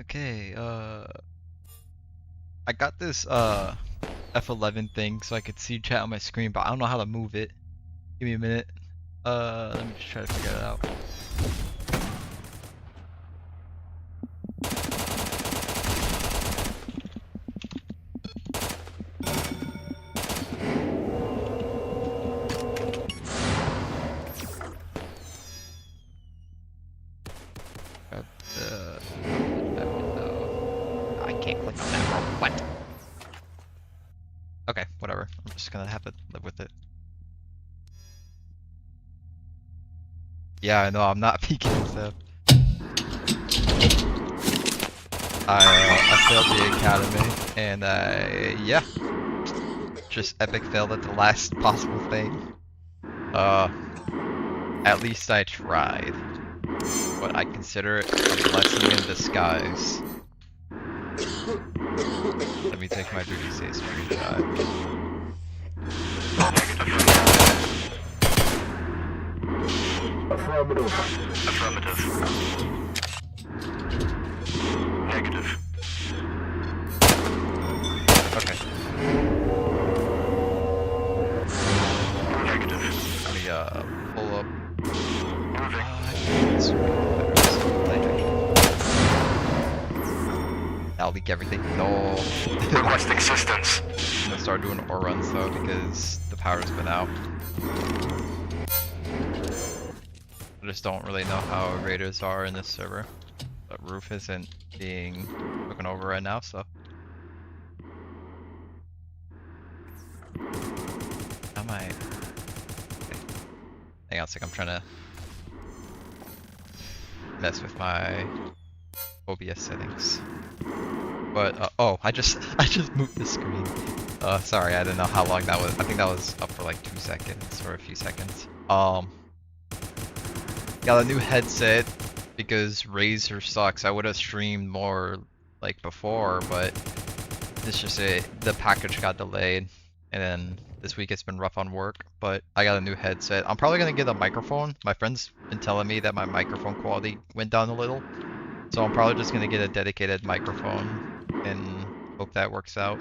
Okay, I got this F11 thing so I could see chat on my screen, but I don't know how to move it. Give me a minute. Let me just try to figure it out. That window. I can't click on that rope. What? Okay, whatever. I'm just gonna have to live with it. Yeah, I know, I'm not peeking stuff. I failed the academy, and yeah. Just epic failed at the last possible thing. At least I tried. But I consider it a blessing in disguise. Let me take my duty safe screenshot. Affirmative. Negative. Okay. Negative. Let me pull up. That'll leak everything. No. Requesting assistance. I'm gonna start doing ore runs though because the power's been out. I just don't really know how raiders are in this server. But roof isn't being taken over right now, so. How am I? Okay. Hang on a sec, I'm trying to mess with my OBS settings. But oh, I just moved the screen. Sorry, I didn't know how long that was. I think that was up for like 2 seconds or a few seconds. Got a new headset because Razer sucks. I would have streamed more like before, but it's just the package got delayed, and then this week it's been rough on work. But I got a new headset. I'm probably gonna get a microphone. My friend's been telling me that my microphone quality went down a little, so I'm probably just gonna get a dedicated microphone and hope that works out.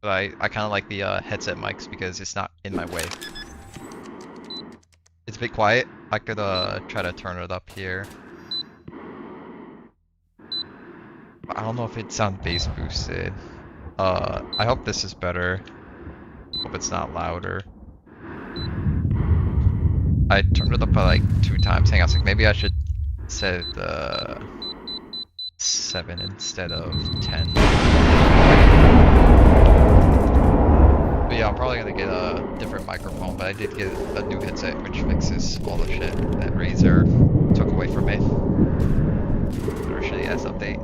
But I kind of like the headset mics because it's not in my way. It's a bit quiet. I could try to turn it up here. But I don't know if it sounds bass boosted. I hope this is better. Hope it's not louder. I turned it up by like 2 times. Hang on a sec. Maybe I should set it 7 instead of 10. But yeah, I'm probably gonna get a different microphone, but I did get a new headset which fixes all the shit that Razer took away from me. Or shitty-ass update.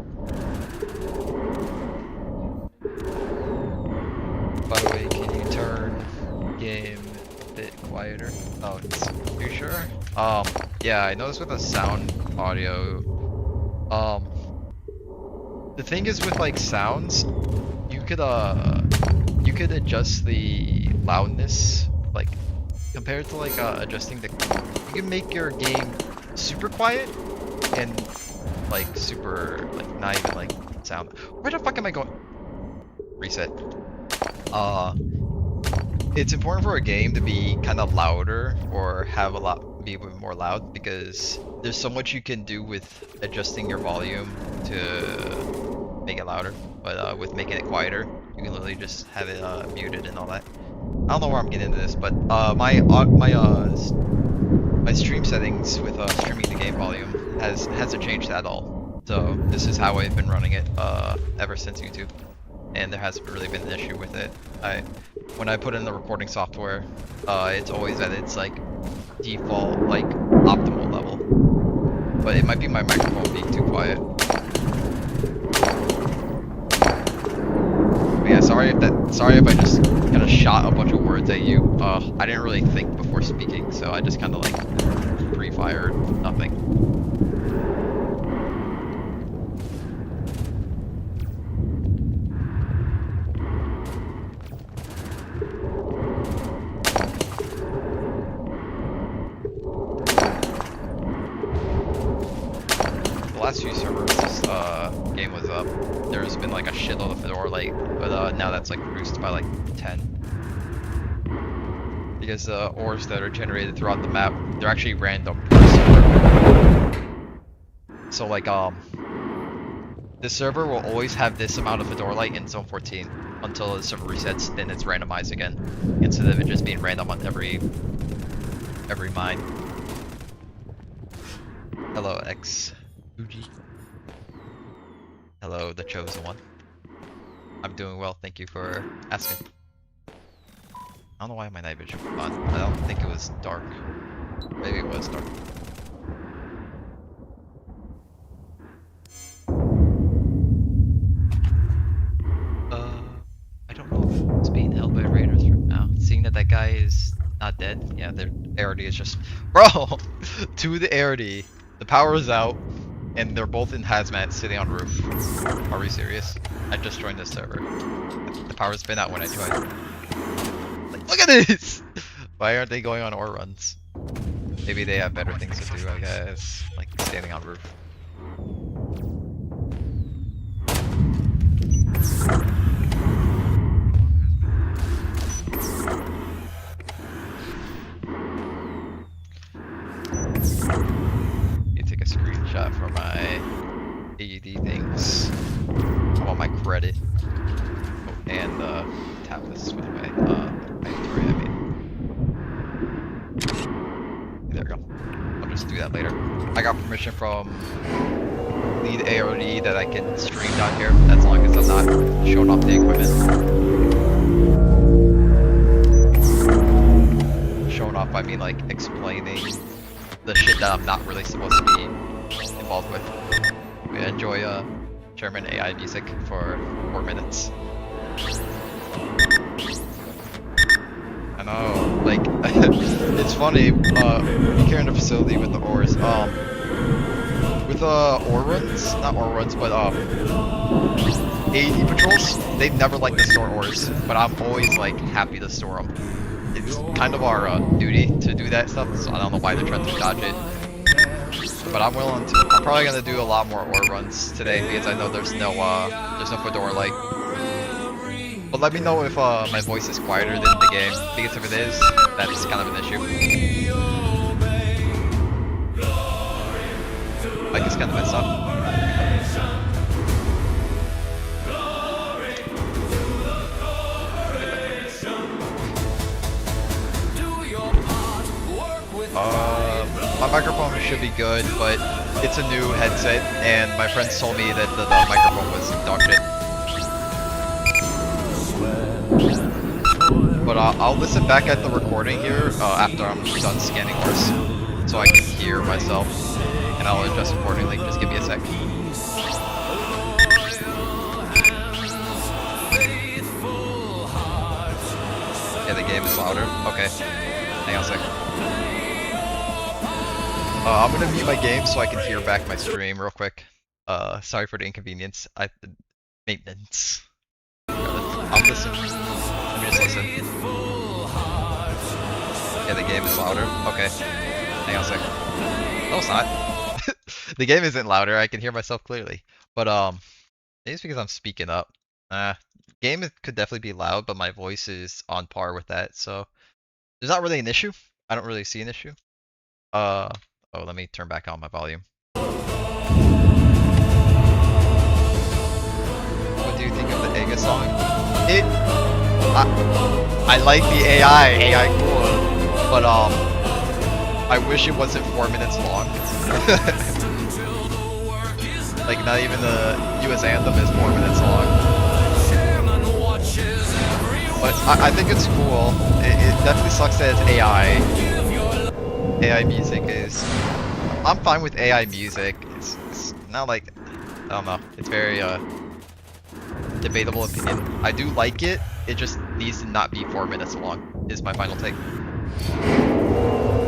By the way, can you turn game a bit quieter? Oh, you sure? Yeah, I noticed with the sound audio, the thing is with like sounds, you could adjust the loudness, like compared to like adjusting the, you can make your game super quiet and like super like not even like sound. Where the fuck am I going? Reset. It's important for a game to be kind of louder or have be a bit more loud because there's so much you can do with adjusting your volume to make it louder, but with making it quieter, you can literally just have it muted and all that. I don't know where I'm getting into this, but my stream settings with streaming the game volume hasn't changed at all. So this is how I've been running it ever since YouTube, and there hasn't really been an issue with it. When I put in the recording software, it's always at its like default like optimal level, but it might be my microphone being too quiet. But yeah, sorry if I just kind of shot a bunch of words at you. I didn't really think before speaking, so I just kind of like pre-fired nothing. there's been like a shitload of Fedora Light, but now that's like reduced by like 10. Because the ores that are generated throughout the map, they're actually random per server. So like this server will always have this amount of Fedora Light in zone 14 until the server resets, then it's randomized again. Instead of it just being random on every mine. Hello X Fuji. Hello the chosen one. I'm doing well, thank you for asking. I don't know why my night vision was on. I don't think it was dark. Maybe it was dark. I don't know if it's being held by raiders right now. Seeing that guy is not dead, yeah, their ARD is just... Bro! To the ARD, the power is out, and they're both in hazmat sitting on roof. Are we serious? I just joined this server. The power's been out when I joined. Like, look at this! Why aren't they going on ore runs? Maybe they have better things to do, I guess. Like standing on roof. You take a screenshot for my AED things. I want my credit. Oh, and tap this with my inventory, I mean. There we go. I'll just do that later. I got permission from lead AOD that I can stream down here as long as I'm not showing off the equipment. Showing off, I mean like explaining the shit that I'm not really supposed to be involved with. We enjoy German AI music for 4 minutes. I know, like, it's funny, here in the facility with the ores, with ore runs, not ore runs, but AED patrols, they've never liked to store ores, but I'm always like happy to store them. It's kind of our duty to do that stuff, so I don't know why they're trying to dodge it. But I'm willing to. I'm probably gonna do a lot more ore runs today because I know there's no Fedora Light. But let me know if my voice is quieter than the game, because if it is, that's kind of an issue. Like it's kind of messed up. My microphone should be good, but it's a new headset, and my friends told me that the microphone was dog shit. But I'll listen back at the recording here after I'm done scanning ores, so I can hear myself, and I'll adjust accordingly. Just give me a sec. Yeah, the game is louder. Okay, hang on a sec. I'm gonna mute my game so I can hear back my stream real quick. Sorry for the inconvenience. Maintenance. I'm listening. Let me just listen. Yeah, the game is louder. Okay. Hang on a second. No, it's not. The game isn't louder. I can hear myself clearly. But maybe it's because I'm speaking up. Game could definitely be loud, but my voice is on par with that. So there's not really an issue. I don't really see an issue. Oh, let me turn back on my volume. What do you think of the AEGIS song? I like the AI cool, but I wish it wasn't 4 minutes long. Like not even the US anthem is 4 minutes long. But I think it's cool. It definitely sucks that it's AI. AI music is... I'm fine with AI music. It's not like... I don't know. It's very debatable opinion. I do like it. It just needs to not be 4 minutes long, is my final take.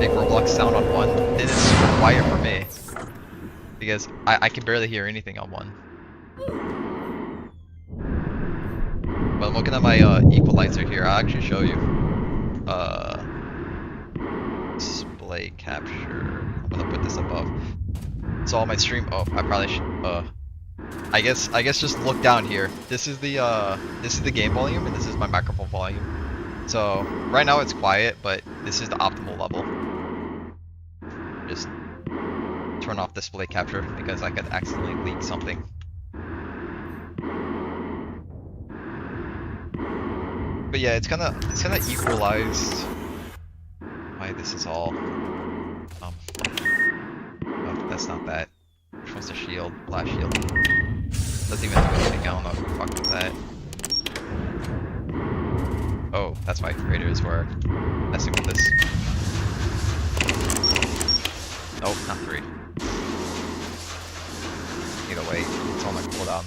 Make Roblox sound on 1. Then it's super quiet for me. Because I can barely hear anything on 1. But I'm looking at my equalizer here. I'll actually show you. Display capture. I'm gonna put this above. So all my stream. Oh, I probably should. I guess just look down here. This is the game volume and this is my microphone volume. So right now it's quiet, but this is the optimal level. Just turn off display capture because I could accidentally leak something. But yeah, it's kinda equalized. Why this is all oh, that's not that. Which one's the shield? Blast shield. Doesn't even do anything, I don't know who fucked with that. Oh, that's why creators were messing with this. Nope, not 3. Either way, it's on my cooldown.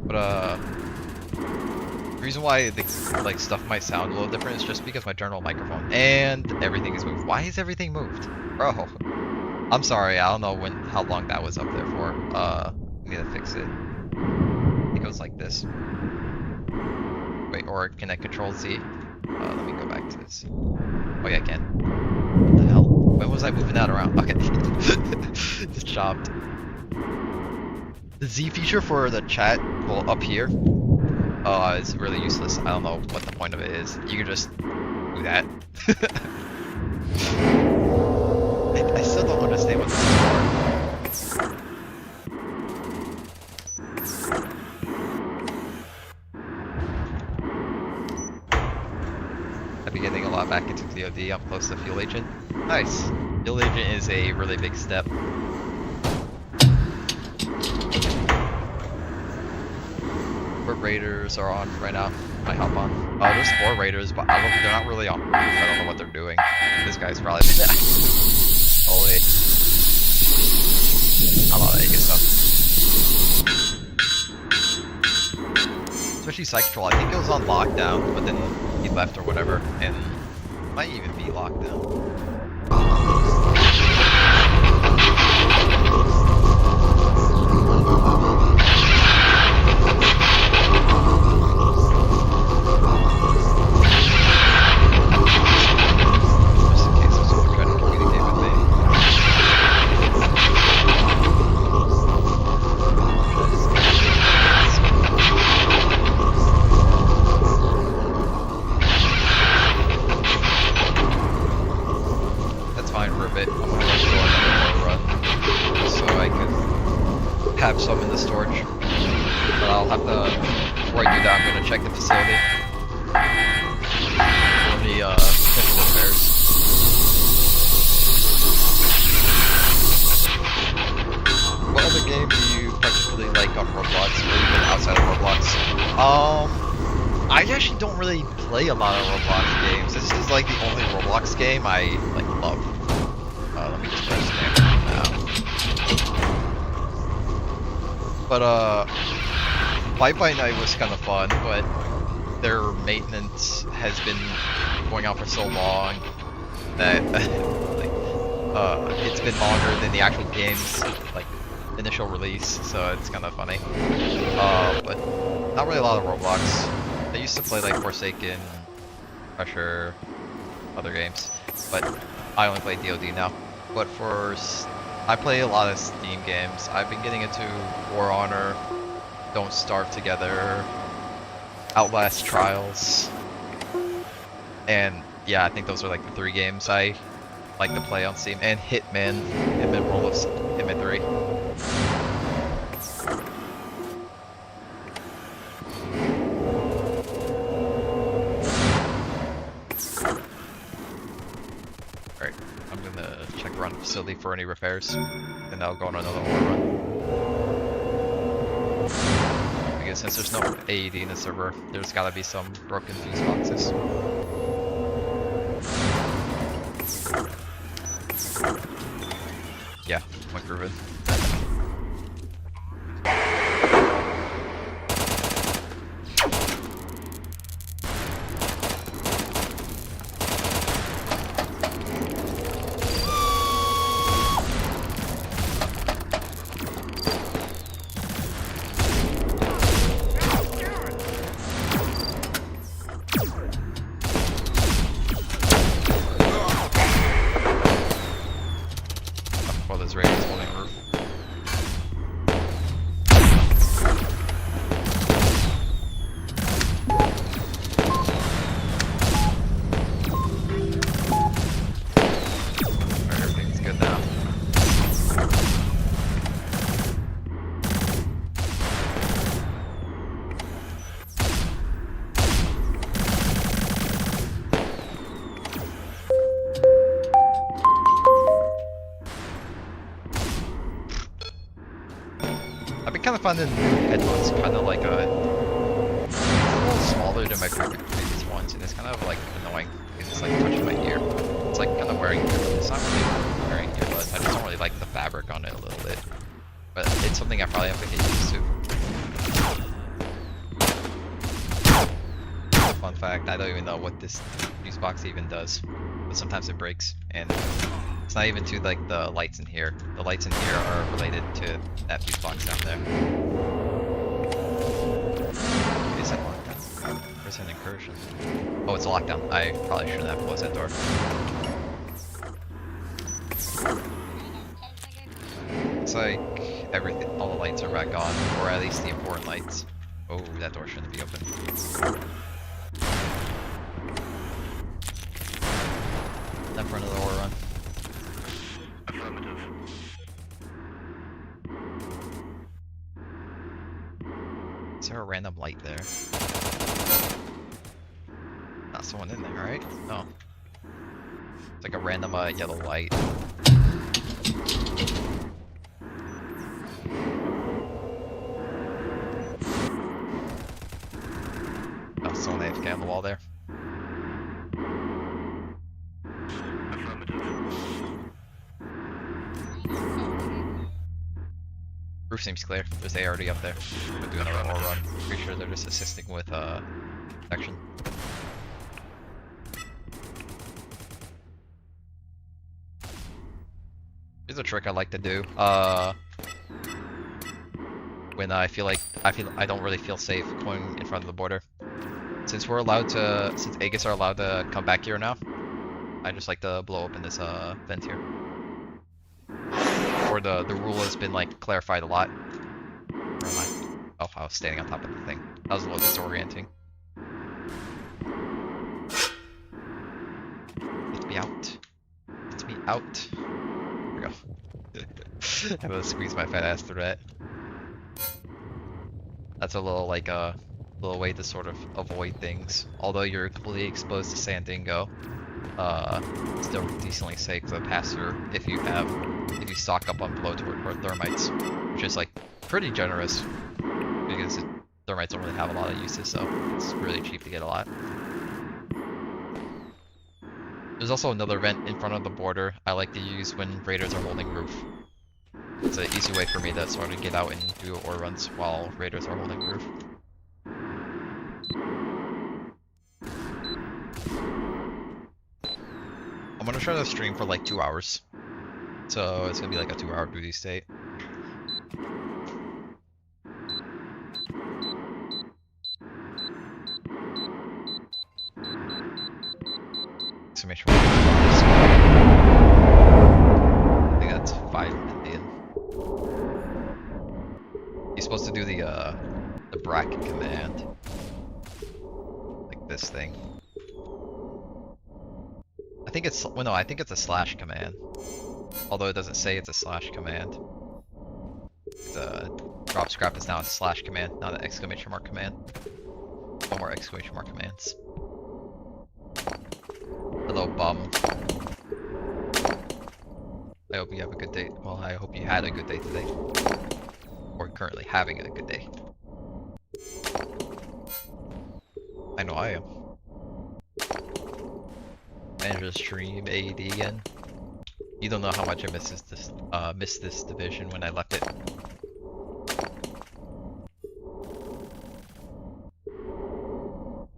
But the reason why the like stuff might sound a little different is just because my general microphone and everything is moved. Why is everything moved? Bro. I'm sorry, I don't know how long that was up there for. I need to fix it. It goes like this. Wait, or can I control Z? Let me go back to this. Oh yeah, I can. What the hell? When was I moving that around? Okay. Just chopped. The Z feature for the chat, well, up here, is really useless. I don't know what the point of it is. You can just do that. I still don't understand what this is for. I've been getting a lot back into DoD. I'm close to Fuel Agent. Nice. Fuel Agent is a really big step. What raiders are on right now? I hop on. Oh, there's 4 raiders, but they're not really on. I don't know what they're doing. This guy's probably. Oh wait. A lot of AEGIS stuff. Especially Psychotrol. I think it was on lockdown, but then he left or whatever, and might even be locked down. Have some in the storage, but I'll have to, before I do that, I'm going to check the facility for the potential repairs. What other game do you particularly like on Roblox, or even outside of Roblox? I actually don't really play a lot of Roblox games. This is like the only Roblox game I like love. Let me just press name now. But Fight by Night was kind of fun, but their maintenance has been going on for so long that like it's been longer than the actual game's like initial release, so it's kind of funny. But not really a lot of Roblox. I used to play like Forsaken, Pressure, other games, but I only play DoD now. But I play a lot of Steam games. I've been getting into War Honor, Don't Starve Together, Outlast Trials, and yeah, I think those are like the 3 games I like to play on Steam, and Hitman Rollups, Hitman 3. Alright, I'm gonna check around the facility for any repairs, and I'll go on another war run. Because since there's no AED in the server, there's gotta be some broken fuse boxes. Yeah, went grooving. kind of find the new headphones kind of like a little smaller than my previous ones, and it's kind of like annoying because it's like touching my ear. It's like kind of wearing. It's not really wearing earbuds. I just don't really like the fabric on it a little bit, but it's something I probably have to get used to. Fun fact: I don't even know what this fuse box even does, but sometimes it breaks, and it's not even to like the lights in here. The lights in here are related to that fuse box down there. Is that lockdown? There's an incursion. Oh, it's a lockdown. I probably shouldn't have closed that door. Looks like everything, all the lights are back on, or at least the important lights. Oh, that door shouldn't be open. Time for another ore run. Affirmative. Is there a random light there? Not someone in there, right? No. It's like a random yellow light. Oh, someone AFK on the wall there. Roof seems clear. There's A already up there. We'll do another ore run. Pretty sure they're just assisting with protection. Here's a trick I like to do. When I feel like I don't really feel safe going in front of the border. Since AEGIS are allowed to come back here now, I just like to blow open this vent here. Or the rule has been like clarified a lot. Where am I? Oh, I was standing on top of the thing. That was a little disorienting. Let me out. Let me out. There we go. I'm gonna squeeze my fat ass through that. That's a little like little way to sort of avoid things. Although you're completely exposed to Sandingo, still decently safe to pass through if you stock up on blowtorch or thermites, which is like pretty generous because thermites don't really have a lot of uses, so it's really cheap to get a lot. There's also another vent in front of the border I like to use when raiders are holding roof. It's an easy way for me to sort of get out and do ore runs while raiders are holding roof. I'm gonna try to stream for like 2 hours. So it's gonna be like a 2-hour duty state. So make sure I think that's 5 Indian. You're supposed to do the bracket command. Like this thing. I think it's, well no, I think it's a slash command. Although it doesn't say it's a slash command. The drop scrap is now a slash command, not an exclamation mark command. No more exclamation mark commands. Hello, bum. I hope you have a good day. Well, I hope you had a good day today. Or currently having a good day. I know I am. Manager stream AED again. You don't know how much I missed this division when I left it.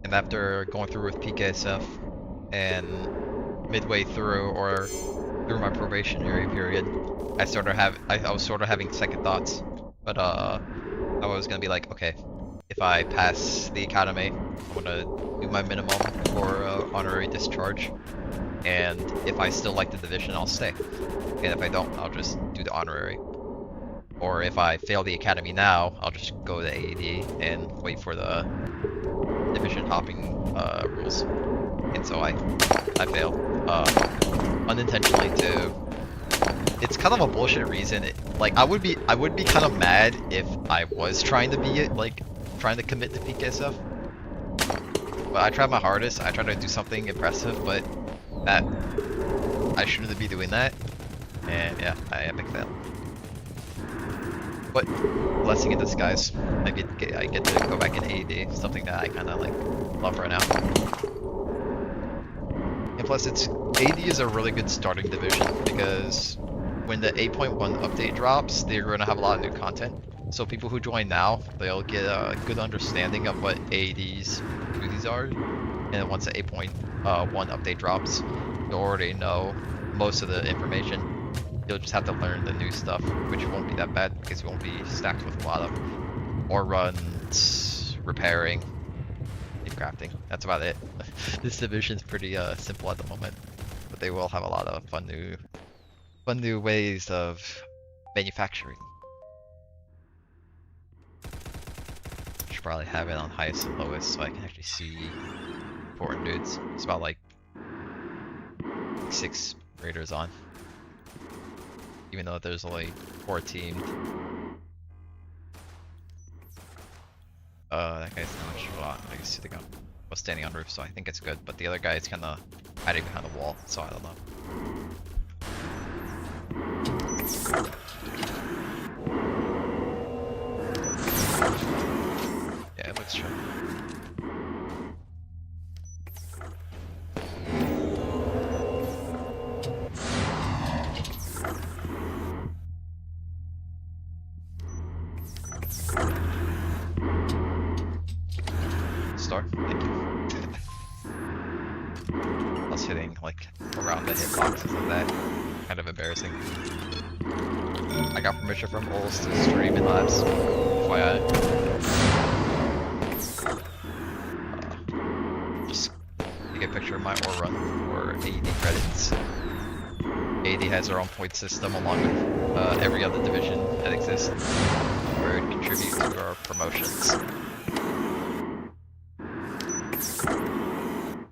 And after going through with PKSF and midway through or through my probationary period, I was sort of having second thoughts. But I was gonna be like, okay, if I pass the academy, I'm gonna do my minimum for honorary discharge. And if I still like the division, I'll stay. And if I don't, I'll just do the honorary. Or if I fail the academy now, I'll just go to AED and wait for the division hopping rules. And so I failed unintentionally too. It's kind of a bullshit reason. I would be kind of mad if I was trying to be trying to commit to PKSF. But I tried my hardest. I tried to do something impressive, but that I shouldn't be doing that. And yeah, I epic fail. But blessing in disguise. I get to go back in AED, something that I kind of like love right now. And plus, AED is a really good starting division because when the 8.1 update drops, they're going to have a lot of new content. So people who join now, they'll get a good understanding of what AED's duties are. And once the 8.1 update drops, you'll already know most of the information. You'll just have to learn the new stuff, which won't be that bad because you won't be stacked with a lot of ore runs, repairing, and crafting. That's about it. This division's pretty simple at the moment, but they will have a lot of fun new ways of manufacturing. Should probably have it on highest and lowest so I can actually see important dudes. It's about like 6 raiders on. Even though there's only 4 teams. That guy's not sure. I guess the gun was standing on roof, so I think it's good. But the other guy is kind of hiding behind the wall, so I don't know. Yeah, it looks true. Star, thank you. I was hitting like around the hitboxes of that. Kind of embarrassing. I got permission from Ols to stream in labs. FYI. Just take a picture of my ore run for AED credits. AED has their own point system along with every other division that exists, where it contributes to our promotions.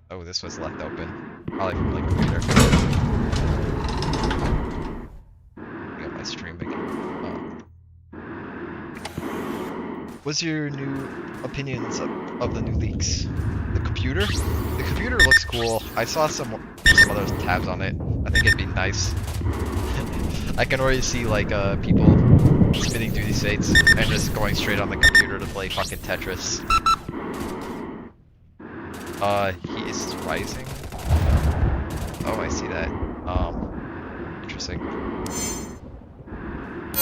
Oh, this was left open. Probably from like computer. Got my stream again. What's your new opinions of the new leaks? The computer? The computer looks cool. I saw some other tabs on it. I think it'd be nice. I can already see like people spinning through these states and just going straight on the computer to play fucking Tetris. He is rising. Oh, I see that. Interesting.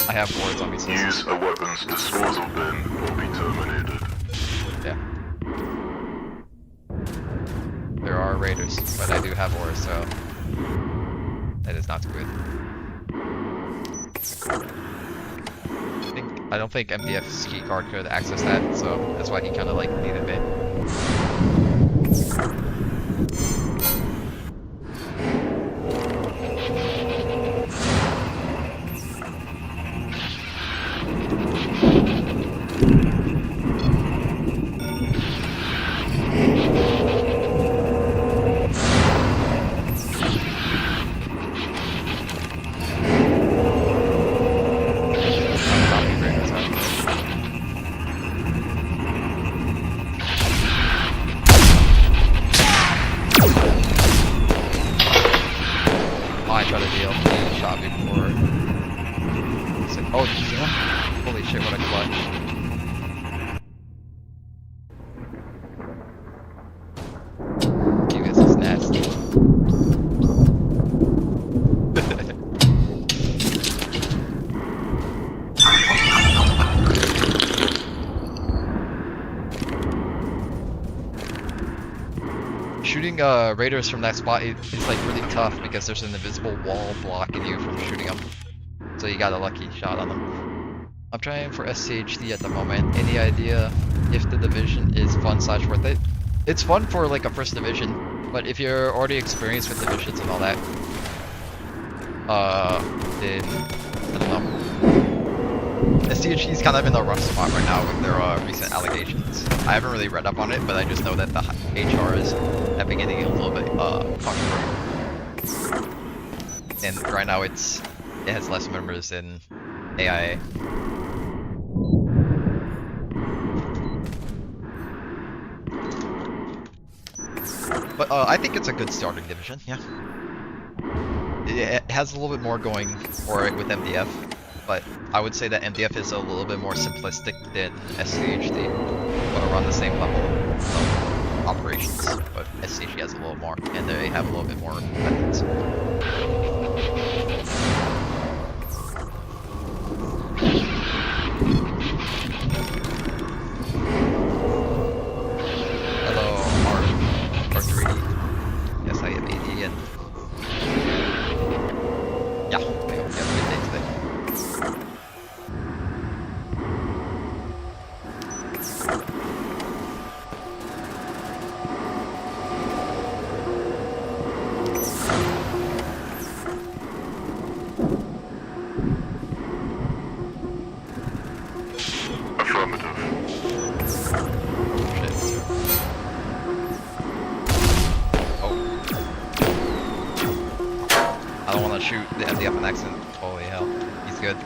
I have boards on me. Use a weapons disposal bin or be terminated. Yeah. There are raiders, but I do have ores, so that is not good. I don't think MDF's key card could access that, so that's why he kind of like needed it. I tried to deal. He shot me before. He's like, oh, yeah. Holy shit, what a clutch. You guys is nasty. Shooting raiders from that spot is like really tough because there's an invisible wall blocking you from shooting them. So you got a lucky shot on them. I'm trying for SCHD at the moment. Any idea if the division is fun / worth it? It's fun for like a first division, but if you're already experienced with divisions and all that, then I don't know. SCHD is kind of in a rough spot right now with their recent allegations. I haven't really read up on it, but I just know that the HRs have been getting a little bit controversial. And right now it has less members than AIA. But I think it's a good starting division, yeah. It has a little bit more going for it with MDF. but I would say that MDF is a little bit more simplistic than SCHD, but around the same level of operations. But SCHD has a little more, and they have a little bit more methods. Hello, R3D. Yes, I am AD, and yeah, I hope you have a good day today. Affirmative. Shit, sir. Oh. I don't want to shoot the MDF on accident. Holy hell. He's good.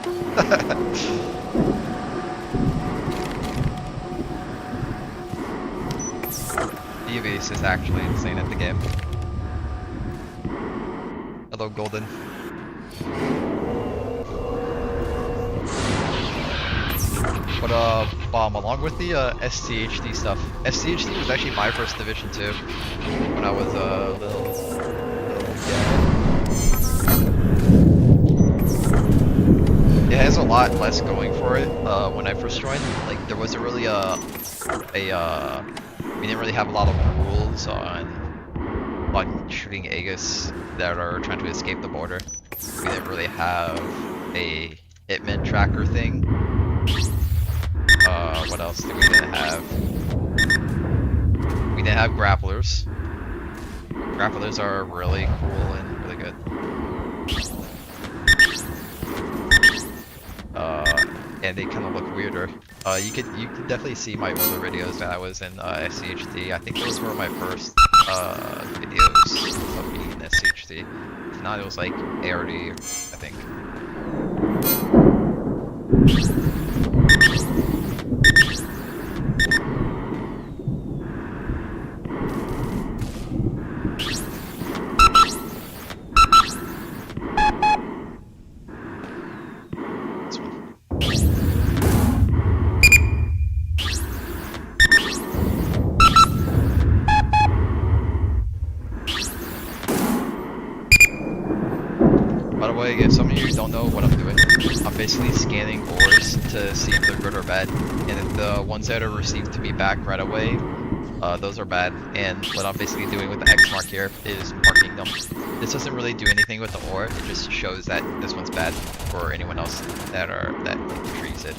AEGIS is actually insane at the game. Hello, Golden. But along with the SCHD stuff, SCHD was actually my first division too, when I was little It has a lot less going for it. When I first joined, like there wasn't really we didn't really have a lot of rules on shooting AEGIS that are trying to escape the border. We didn't really have a hitman tracker thing. What else did we didn't have? We didn't have grapplers. Grapplers are really cool and really good. And they kind of look weirder. You could definitely see my older videos that I was in SCHD. I think those were my first videos of being in SCHD. If not, it was like ARD, I think. By the way, if some of you don't know what I'm doing, I'm basically scanning ores to see if they're good or bad, and if the ones that are received to me back right away, those are bad, and what I'm basically doing with the X mark here is marking them. This doesn't really do anything with the ore, it just shows that this one's bad for anyone else that retrieves it.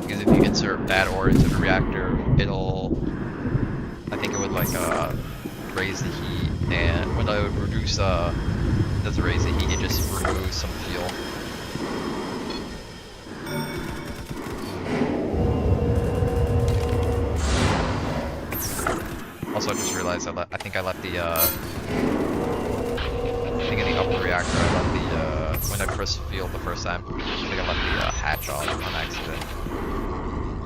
Because if you insert bad ore into the reactor, I think it would like raise the heat, and when it would reduce doesn't raise the heat, it just removes some fuel. Also, I just realized I think I left the I think in the upper reactor I left the when I first fueled the first time, I think I left the hatch on accident.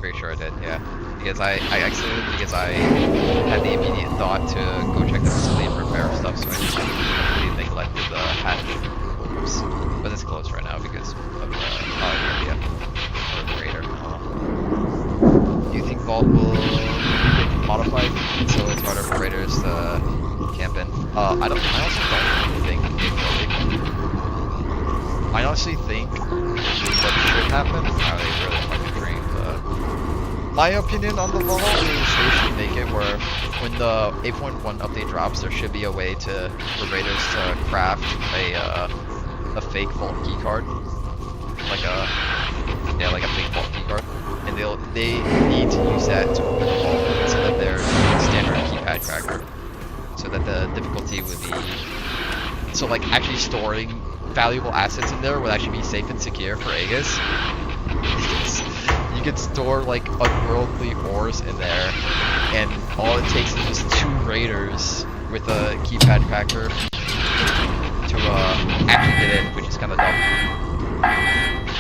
Pretty sure I did, yeah. Because I exited because I had the immediate thought to go check the facility and repair stuff, so I just completely neglected the hatch. Oops. But it's closed right now because of the idea. Or the raider. Do you think Vault will get modified so it's harder for raiders to camp in? I honestly don't think it will. I honestly think what should happen is how they really fucking train the. My opinion on the Vault is they should make it where when the 8.1 update drops, there should be a way for raiders to craft a fake Vault keycard, like a fake Vault keycard, and they need to use that to open the vault instead of their standard keypad cracker, so that the difficulty would be like actually storing valuable assets in there would actually be safe and secure for AEGIS. You could store like unworldly ores in there, and all it takes is just 2 raiders with a keypad cracker to actually get in, which is kind of dumb.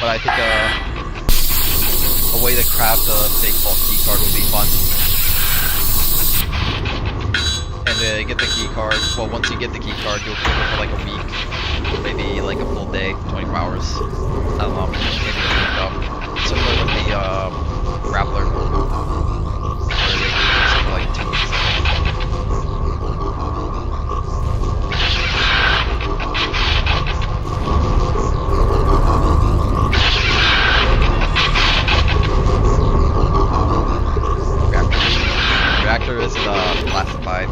But I think a way to craft a fake Vault keycard would be fun. And to get the key card. Well, once you get the key card, you'll keep it for like a week, maybe like a full day, 24 hours. I don't know, maybe a week though. Similar with the Grappler, where they use it for like 2 weeks. Reactor isn't classified.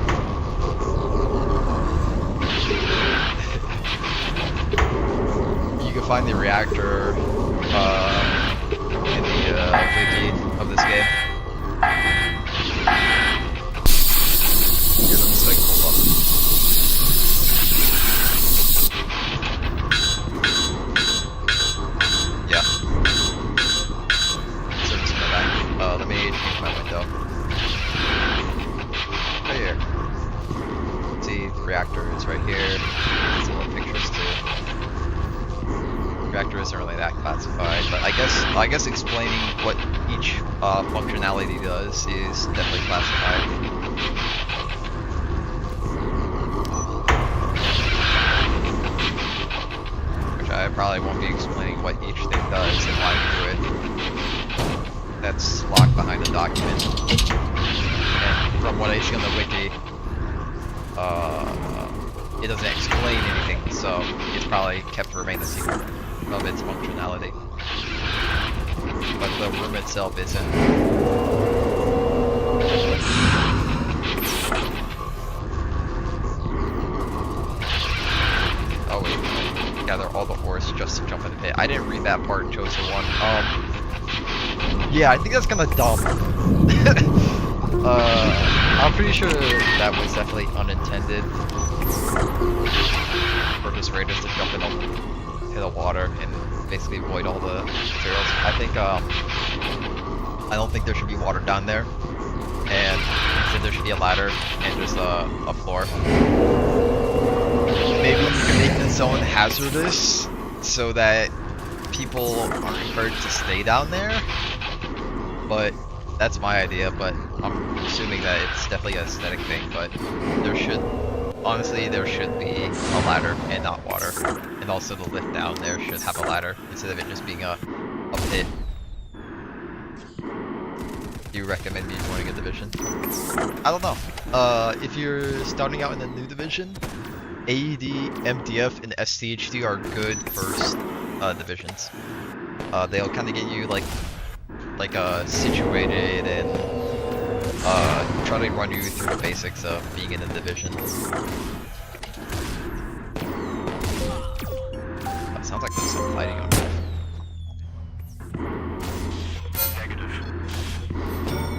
You can find the reactor in the wiki of this game. Here, let me swing. Hold on. Yeah. Service in the back. Let me change my window. Right here. See, the reactor is right here. There's little pictures too. Reactor isn't really that classified, but I guess explaining what each functionality does is definitely classified. Which I probably won't be explaining what each thing does and why we do it. That's locked behind the document. And from what I see on the wiki, it doesn't explain anything, so it's probably kept to remain the secret of its functionality. But the room itself isn't. Oh wait, gather all the ores just to jump in the pit. I didn't read that part in Chosen 1. Yeah, I think that's kinda dumb. I'm pretty sure that was definitely unintended for just raiders to jump into the water and basically void all the materials. I don't think there should be water down there, and instead there should be a ladder and just a floor. Maybe you can make the zone hazardous so that people aren't encouraged to stay down there, but that's my idea. But I'm assuming that it's definitely an aesthetic thing, but honestly there should be a ladder and not water. And also the lift down there should have a ladder instead of it just being a pit. Do you recommend me joining a division? I don't know. If you're starting out in a new division, AED, MDF, and STHD are good first divisions. They'll kind of get you like situated and try to run you through the basics of being in a division. That sounds like there's some fighting on there.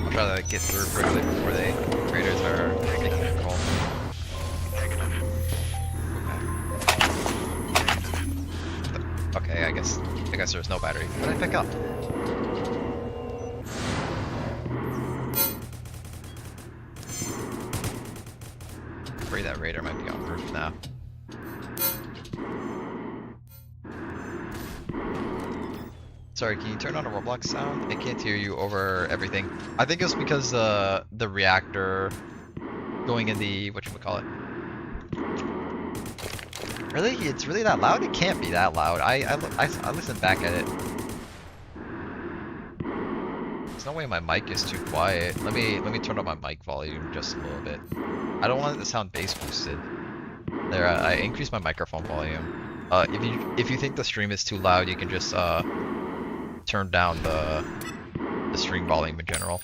I'll try to get through quickly before the raiders are taking control. Okay, I guess there's no battery. What did I pick up? Afraid that raider might be on roof now. Sorry, can you turn on a Roblox sound? I can't hear you over everything. I think it's because the reactor going in the whatchamacallit. Really? It's really that loud? It can't be that loud. I listened back at it. There's no way my mic is too quiet. Let me turn up my mic volume just a little bit. I don't want it to sound bass boosted. There, I increased my microphone volume. If you think the stream is too loud, you can just turn down the stream volume in general.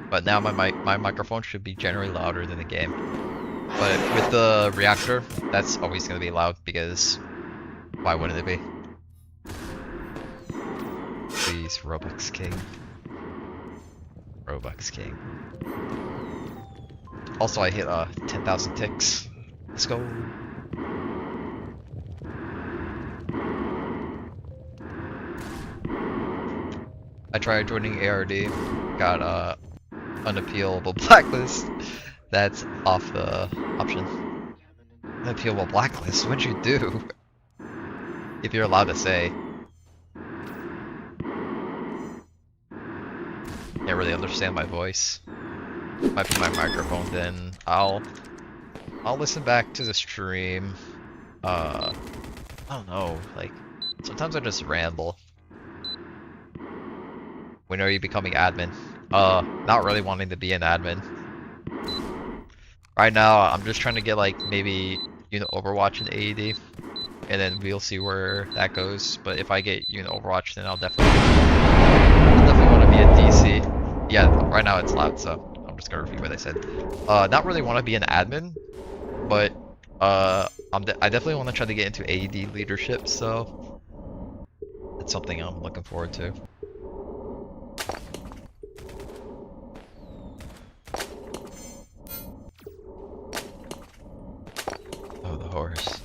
But now my microphone should be generally louder than the game. But with the reactor, that's always going to be loud because why wouldn't it be? Please, Robux King. Robux King. Also, I hit 10,000 ticks. Let's go. I tried joining ARD, got unappealable blacklist. That's off the option. Unappealable blacklist? What'd you do? If you're allowed to say. Can't really understand my voice. Might be my microphone, then I'll I'll listen back to the stream. I don't know, like, sometimes I just ramble. When are you becoming admin? Not really wanting to be an admin. Right now, I'm just trying to get, like, maybe, Overwatch and AED. And then we'll see where that goes. But if I get Overwatch, then I'll definitely want to be a DC. Yeah, right now it's loud, so I'm just gonna repeat what I said. Not really want to be an admin, but I definitely want to try to get into AED leadership, so it's something I'm looking forward to. Oh, the horse.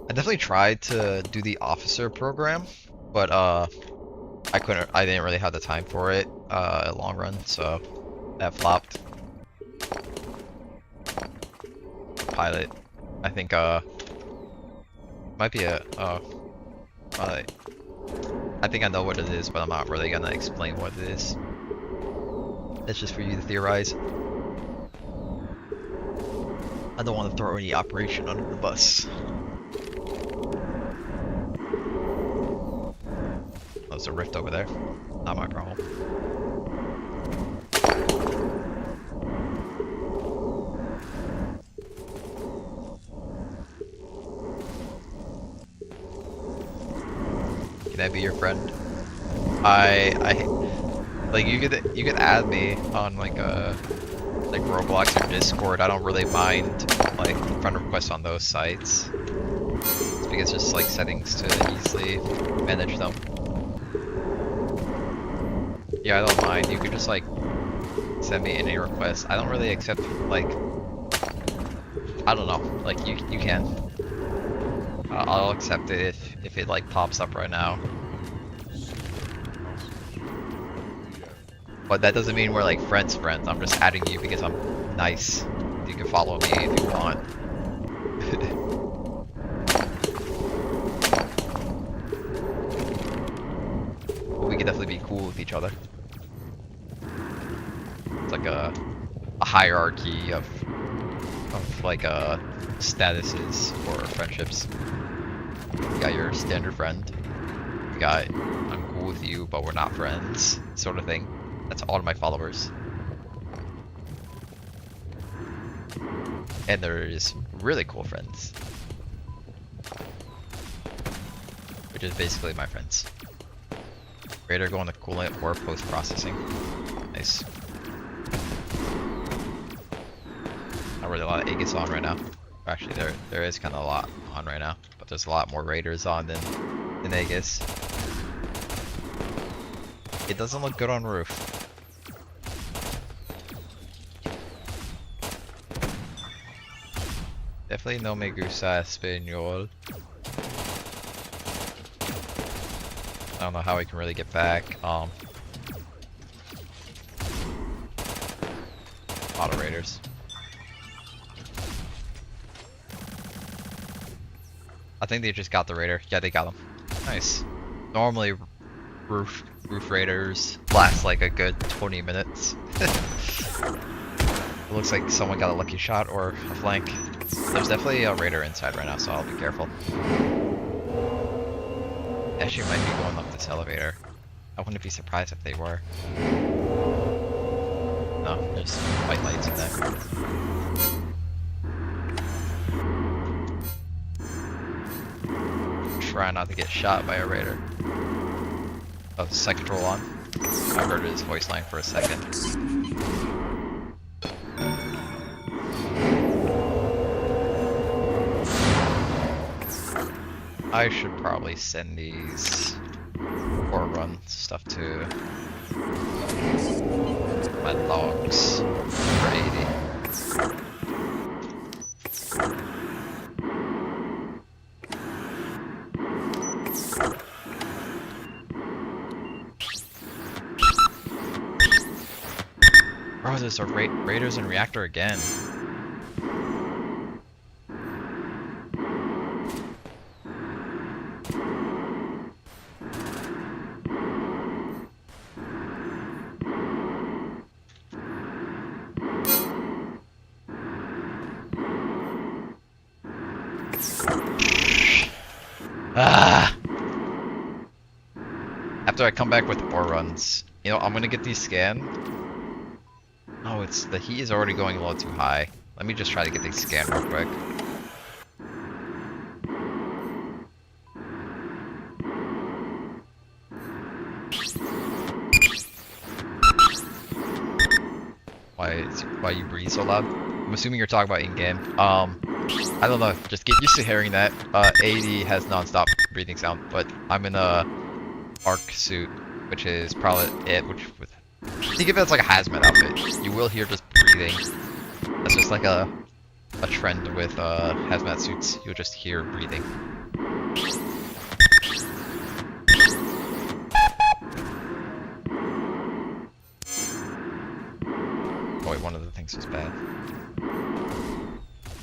I definitely tried to do the officer program, but I didn't really have the time for it long run, so that flopped. Pilot, I think might be a pilot. I think I know what it is, but I'm not really gonna explain what it is. It's just for you to theorize. I don't want to throw any operation under the bus. Oh, there's a rift over there. Not my problem. Can I be your friend? Like you could add me on like Roblox or Discord. I don't really mind like friend requests on those sites. It's because just like settings to easily manage them. Yeah, I don't mind. You could just like send me any requests. I don't really accept like I don't know. Like you can. I'll accept it if it like pops up right now. But that doesn't mean we're like friends. I'm just adding you because I'm nice. You can follow me if you want. But we can definitely be cool with each other. It's like a hierarchy of like statuses for friendships. You got your standard friend. You got I'm cool with you, but we're not friends, sort of thing. That's all of my followers. And there's really cool friends, which is basically my friends. Raider going to coolant or post-processing. Nice. Not really a lot of AEGIS on right now. Actually, there is kind of a lot on right now, but there's a lot more Raiders on than AEGIS. It doesn't look good on roof. Definitely no me gusta español. I don't know how we can really get back. Auto raiders. I think they just got the raider. Yeah, they got him. Nice. Normally, roof raiders last like a good 20 minutes. It looks like someone got a lucky shot or a flank. There's definitely a raider inside right now, so I'll be careful. Actually, might be going up this elevator. I wouldn't be surprised if they were. No, there's white lights in there. Try not to get shot by a raider. Oh, second roll on. I heard his voice line for a second. I should probably send these or run stuff to my logs for 80. Bro, there's a raiders and reactor again. Ah! After I come back with 4 runs, you know, I'm gonna get these scanned. Oh, it's the heat is already going a little too high. Let me just try to get these scanned real quick. Why you breathe so loud? I'm assuming you're talking about in-game. I don't know, just get used to hearing that. AED has non-stop breathing sound, but I'm in a arc suit, which is probably it, think of it as like a hazmat outfit. You will hear just breathing. That's just like a trend with hazmat suits. You'll just hear breathing. Oh wait, one of the things was bad.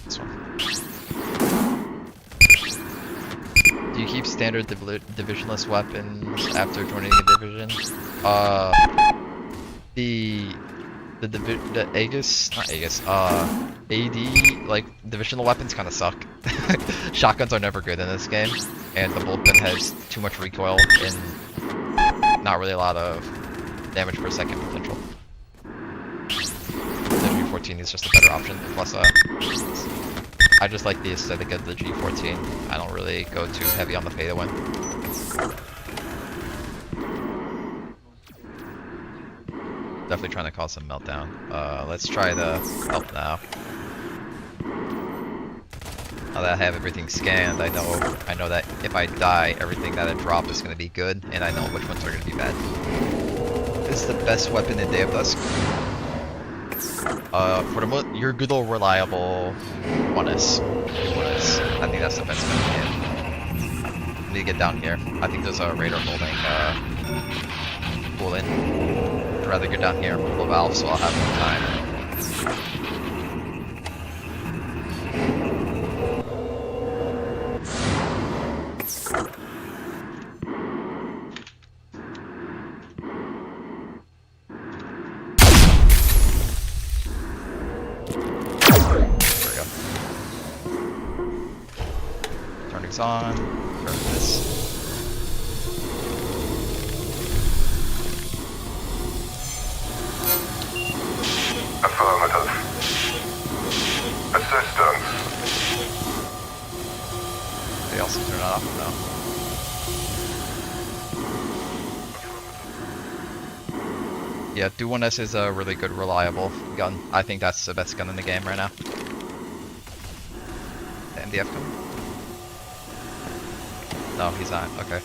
This one. Do you keep standard divisionless weapons after joining a division? The AEGIS, not AEGIS, AD, like, divisional weapons kind of suck. Shotguns are never good in this game, and the bullpen has too much recoil and not really a lot of damage per second potential. The G14 is just a better option, plus I just like the aesthetic of the G14. I don't really go too heavy on the pay to win. Definitely trying to cause some meltdown. Let's try the help now. Now that I have everything scanned, I know that if I die, everything that I drop is going to be good, and I know which ones are going to be bad. This is the best weapon in Day of Dusk. For the your good old reliable 1S. 1S. I think that's the best gun in the game. I need to get down here. I think there's a radar holding coolant. I'd rather get down here and pull the valve so I'll have more time. On. Turn this. Affirmative. Assistance. They also turn it off now. Yeah, Do-1S is a really good, reliable gun. I think that's the best gun in the game right now. The MDF gun? No, he's not. Okay.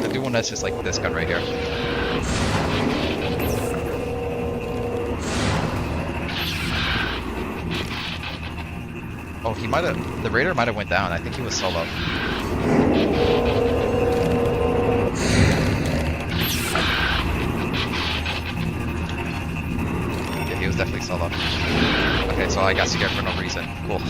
The Do-1S is like this gun right here. Oh, he might have. The Raider might have went down. I think he was solo. Yeah, he was definitely solo. Okay, so I got scared for no reason. Cool.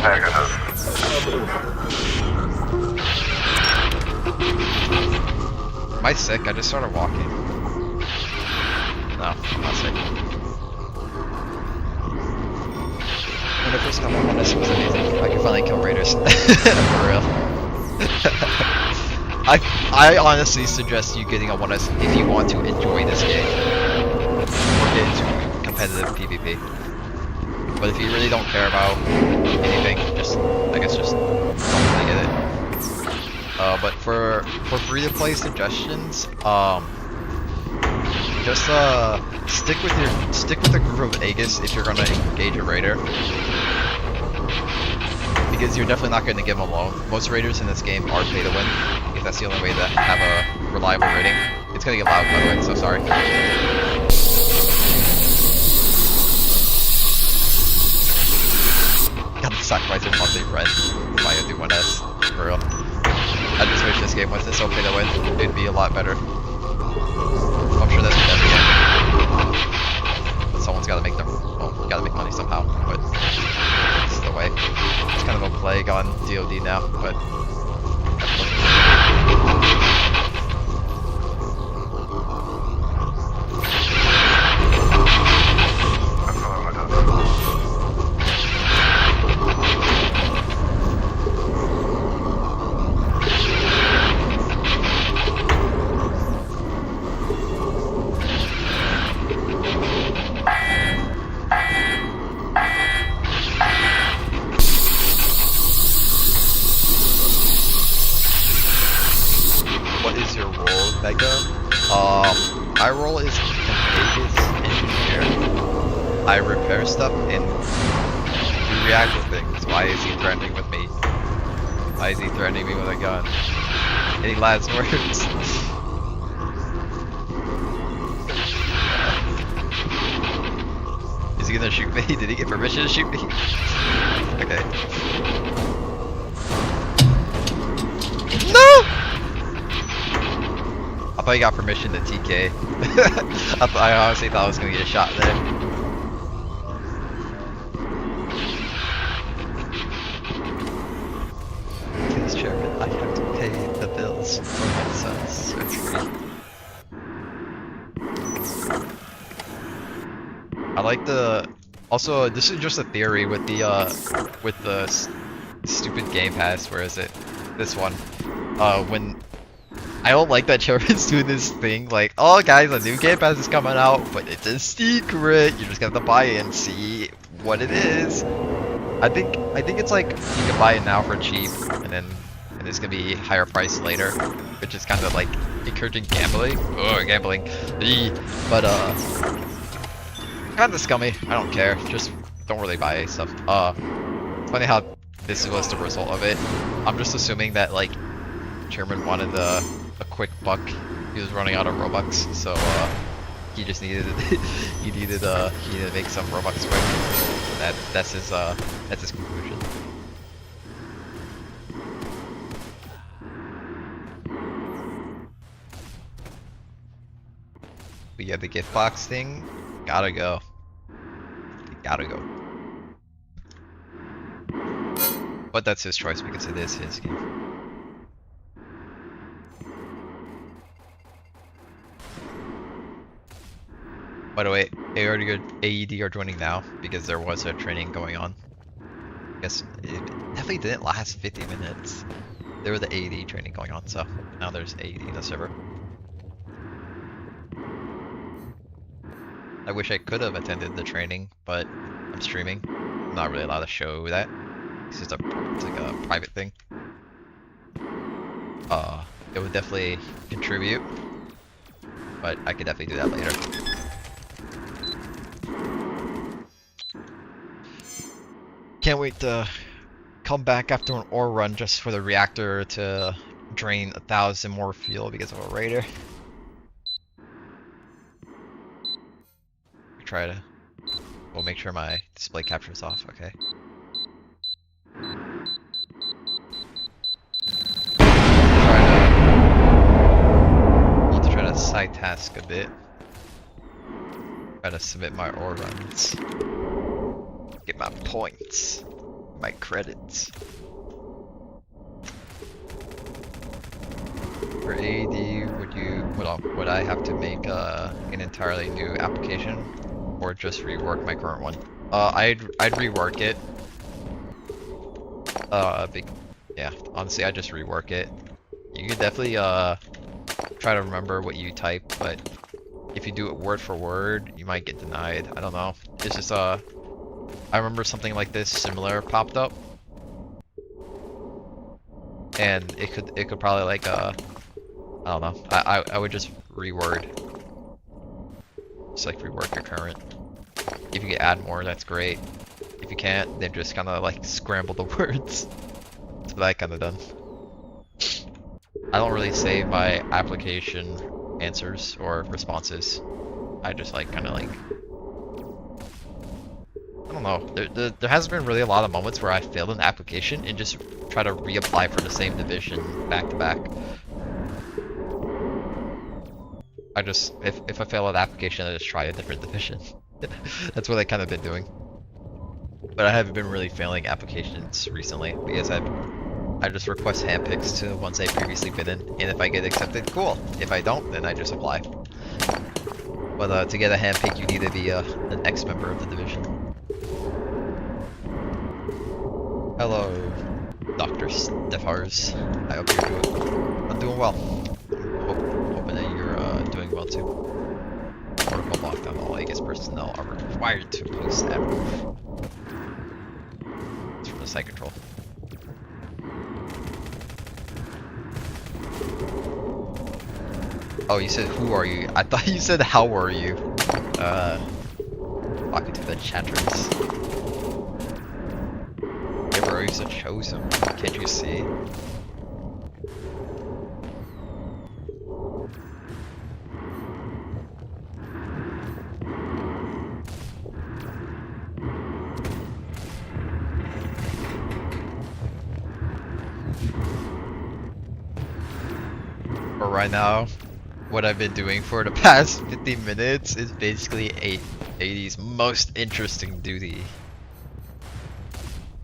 Negative. Am I sick? I just started walking. No, I'm not sick. When I first got my 1S, it was amazing. I could finally kill raiders. For real. I honestly suggest you getting a 1S if you want to enjoy this game. Or get into competitive PvP. But if you really don't care about anything, I guess just don't really get it. But for free-to-play suggestions, just stick with a group of AEGIS if you're gonna engage a raider, because you're definitely not gonna get them alone. Most raiders in this game are pay to win, because that's the only way to have a reliable rating. It's gonna get loud, by the way, so sorry. Gotta sacrifice your monthly friend by a Do-1S, for real. I just wish this game wasn't so pay to win. It'd be a lot better. I'm sure that's with every game. Someone's gotta make them. Well, gotta make money somehow, but leg on DoD now, but my role is an AEGIS engineer. I repair stuff and do reactor things. Why is he threatening with me? Why is he threatening me with a gun? Any last words? Is he gonna shoot me? Did he get permission to shoot me? Okay. No! I thought you got permission to TK. I honestly thought I was gonna get a shot there. Please, Chairman, I have to pay the bills for my son's surgery. I like the. Also, this is just a theory with the stupid Game Pass. Where is it? This one. When. I don't like that Chairman's doing this thing like, oh guys, a new Game Pass is coming out, but it's a secret. You're just gonna have to buy it and see what it is. I think it's like you can buy it now for cheap, and it's gonna be higher price later, which is kind of like encouraging gambling. Oh, gambling. But kind of scummy. I don't care. Just don't really buy stuff. Funny how this was the result of it. I'm just assuming that like Chairman wanted a quick buck. He was running out of Robux, so he just needed he needed to make some Robux quick. That's his conclusion. But yeah, the gift box thing, gotta go. Gotta go. But that's his choice because it is his game. By the way, AED are joining now because there was a training going on. I guess it definitely didn't last 50 minutes. There was the AED training going on, so now there's AED in the server. I wish I could have attended the training, but I'm streaming. I'm not really allowed to show that. It's just it's like a private thing. It would definitely contribute, but I could definitely do that later. Can't wait to come back after an ore run just for the reactor to drain 1,000 more fuel because of a raider. Try to. We'll make sure my display capture is off. Okay. Need to try to side task a bit. Try to submit my ore runs. Get my points, my credits. For AED, would I have to make an entirely new application, or just rework my current one? I'd rework it. Yeah, honestly, I'd just rework it. You could definitely try to remember what you type, but if you do it word for word, you might get denied. I don't know. It's just I remember something like this similar popped up, and it could probably like I don't know. I would just reword, just like rework your current. If you can add more, that's great. If you can't, then just kind of like scramble the words. That's what I kind of done. I don't really save my application answers or responses. I just like kind of like. I don't know, there hasn't been really a lot of moments where I failed an application and just try to reapply for the same division back to back. If I fail an application, I just try a different division. That's what I kind of been doing. But I haven't been really failing applications recently because I just request handpicks to ones I've previously been in, and if I get accepted, cool. If I don't, then I just apply. But to get a handpick, you need to be an ex-member of the division. Hello, Dr. Stefars. I hope you're doing well. Hoping that you're doing well too. Protocol lockdown. All AEGIS personnel are required to post at roof. It's from the site control. Oh, you said who are you? I thought you said how are you? Walking to the chatters. Yeah, bro, you said chosen. Can't you see? But right now, what I've been doing for the past 50 minutes is basically AEGIS' most interesting duty.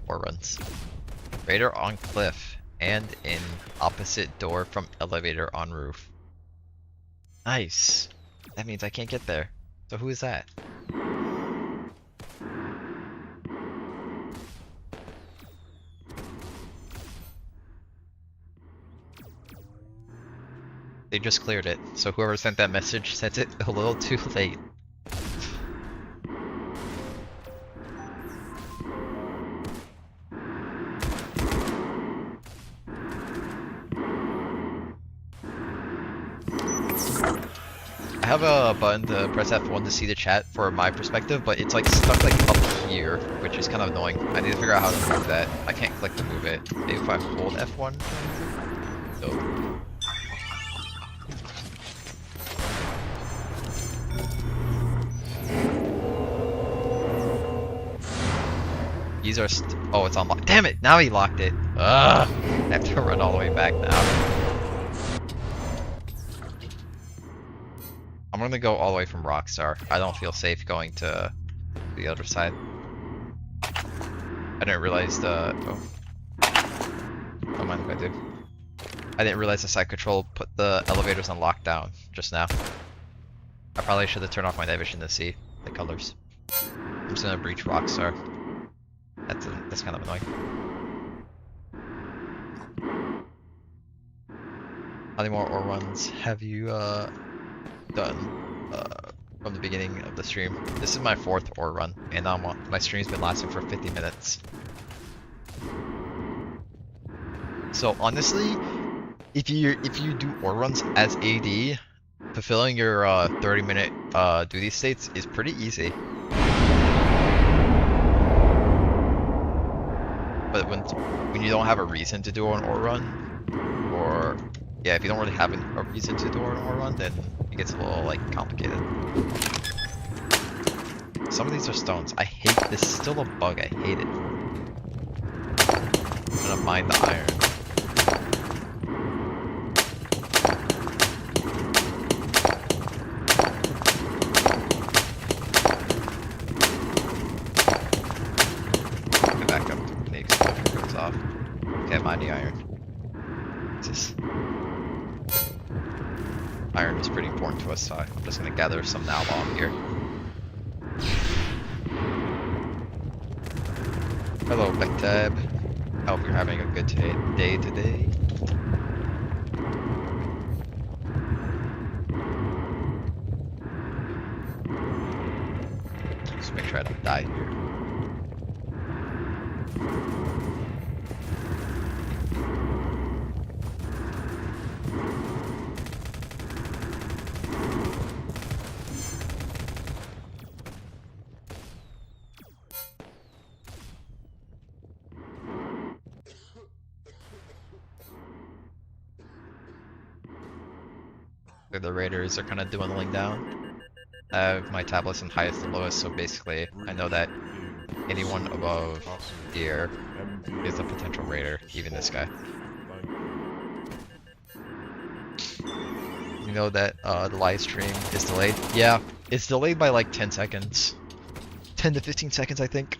Or runs. Radar on cliff and in opposite door from elevator on roof. Nice. That means I can't get there. So who is that? They just cleared it, so whoever sent that message sent it a little too late. I have a button to press F1 to see the chat for my perspective, but it's like stuck like up here, which is kind of annoying. I need to figure out how to move that. I can't click to move it. Maybe if I hold F1? So. These are oh, it's unlocked. Damn it! Now he locked it. Ugh! I have to run all the way back now. I'm gonna go all the way from Rockstar. I don't feel safe going to the other side. I didn't realize the... Oh. Don't mind if I do. I didn't realize the side control put the elevators on lockdown just now. I probably should have turned off my night vision to see the colors. I'm just gonna breach Rockstar. That's kind of annoying. How many more ore runs have you done from the beginning of the stream? This is my 4th ore run, and my stream's been lasting for 50 minutes. So honestly, if you do ore runs as AD, fulfilling your 30-minute duty states is pretty easy. But when you don't have a reason to do an ore run, or yeah, if you don't really have a reason to do an ore run, then it gets a little like complicated. Some of these are stones. I hate this. Is still a bug. I hate it. I'm gonna mine the iron. Back up. The explosion goes off. Okay, mine the iron. Just iron is pretty important to us, so I'm just gonna gather some now while I'm here. Hello, Bektab. I hope you're having a good day today. Just make sure I don't die here. The raiders are kind of dwindling down. I have my tablets in highest and lowest, so basically I know that anyone above here is a potential raider, even this guy. You know that the live stream is delayed? Yeah, it's delayed by like 10 seconds. 10 to 15 seconds, I think.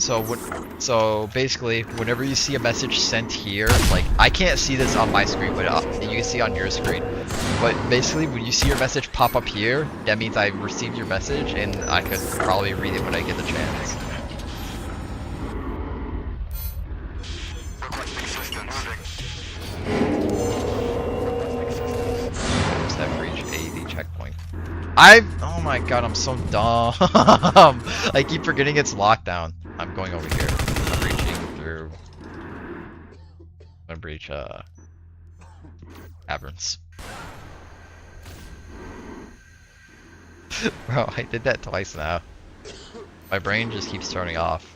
So basically, whenever you see a message sent here, like I can't see this on my screen, but you can see on your screen. But basically, when you see your message pop up here, that means I received your message, and I could probably read it when I get the chance. Just that for each AED checkpoint. Oh my god, I'm so dumb. I keep forgetting it's lockdown. I'm going over here. I'm breaching through. I'm gonna breach caverns. Bro, I did that twice now. My brain just keeps turning off.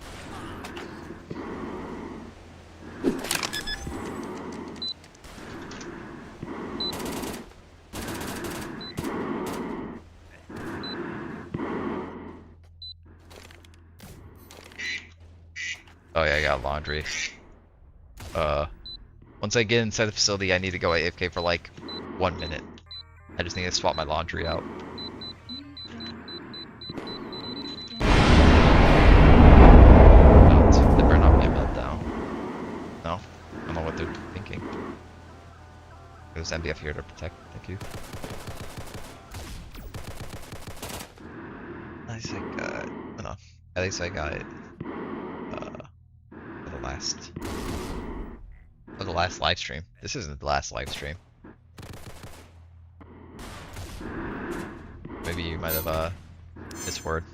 Oh yeah, I got laundry. Once I get inside the facility, I need to go AFK for like 1 minute. I just need to swap my laundry out. There better not be a meltdown. No? I don't know what they're thinking. There's MBF here to protect. Thank you. At least I got... no. At least I got it. For the last live stream. This isn't the last live stream. Maybe you might have misword.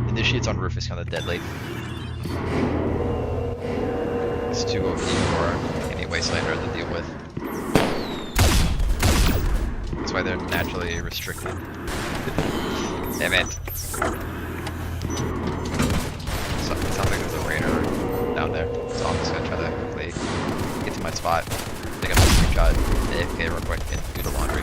Initiates on roof is kind of deadly. It's too OP for any Wastelander to deal with. That's why they're naturally restricted. Damn it. So, it sounds like there's a raider down there, so I'm just gonna try to quickly get to my spot, take up a screenshot, AFK real quick, and do the laundry.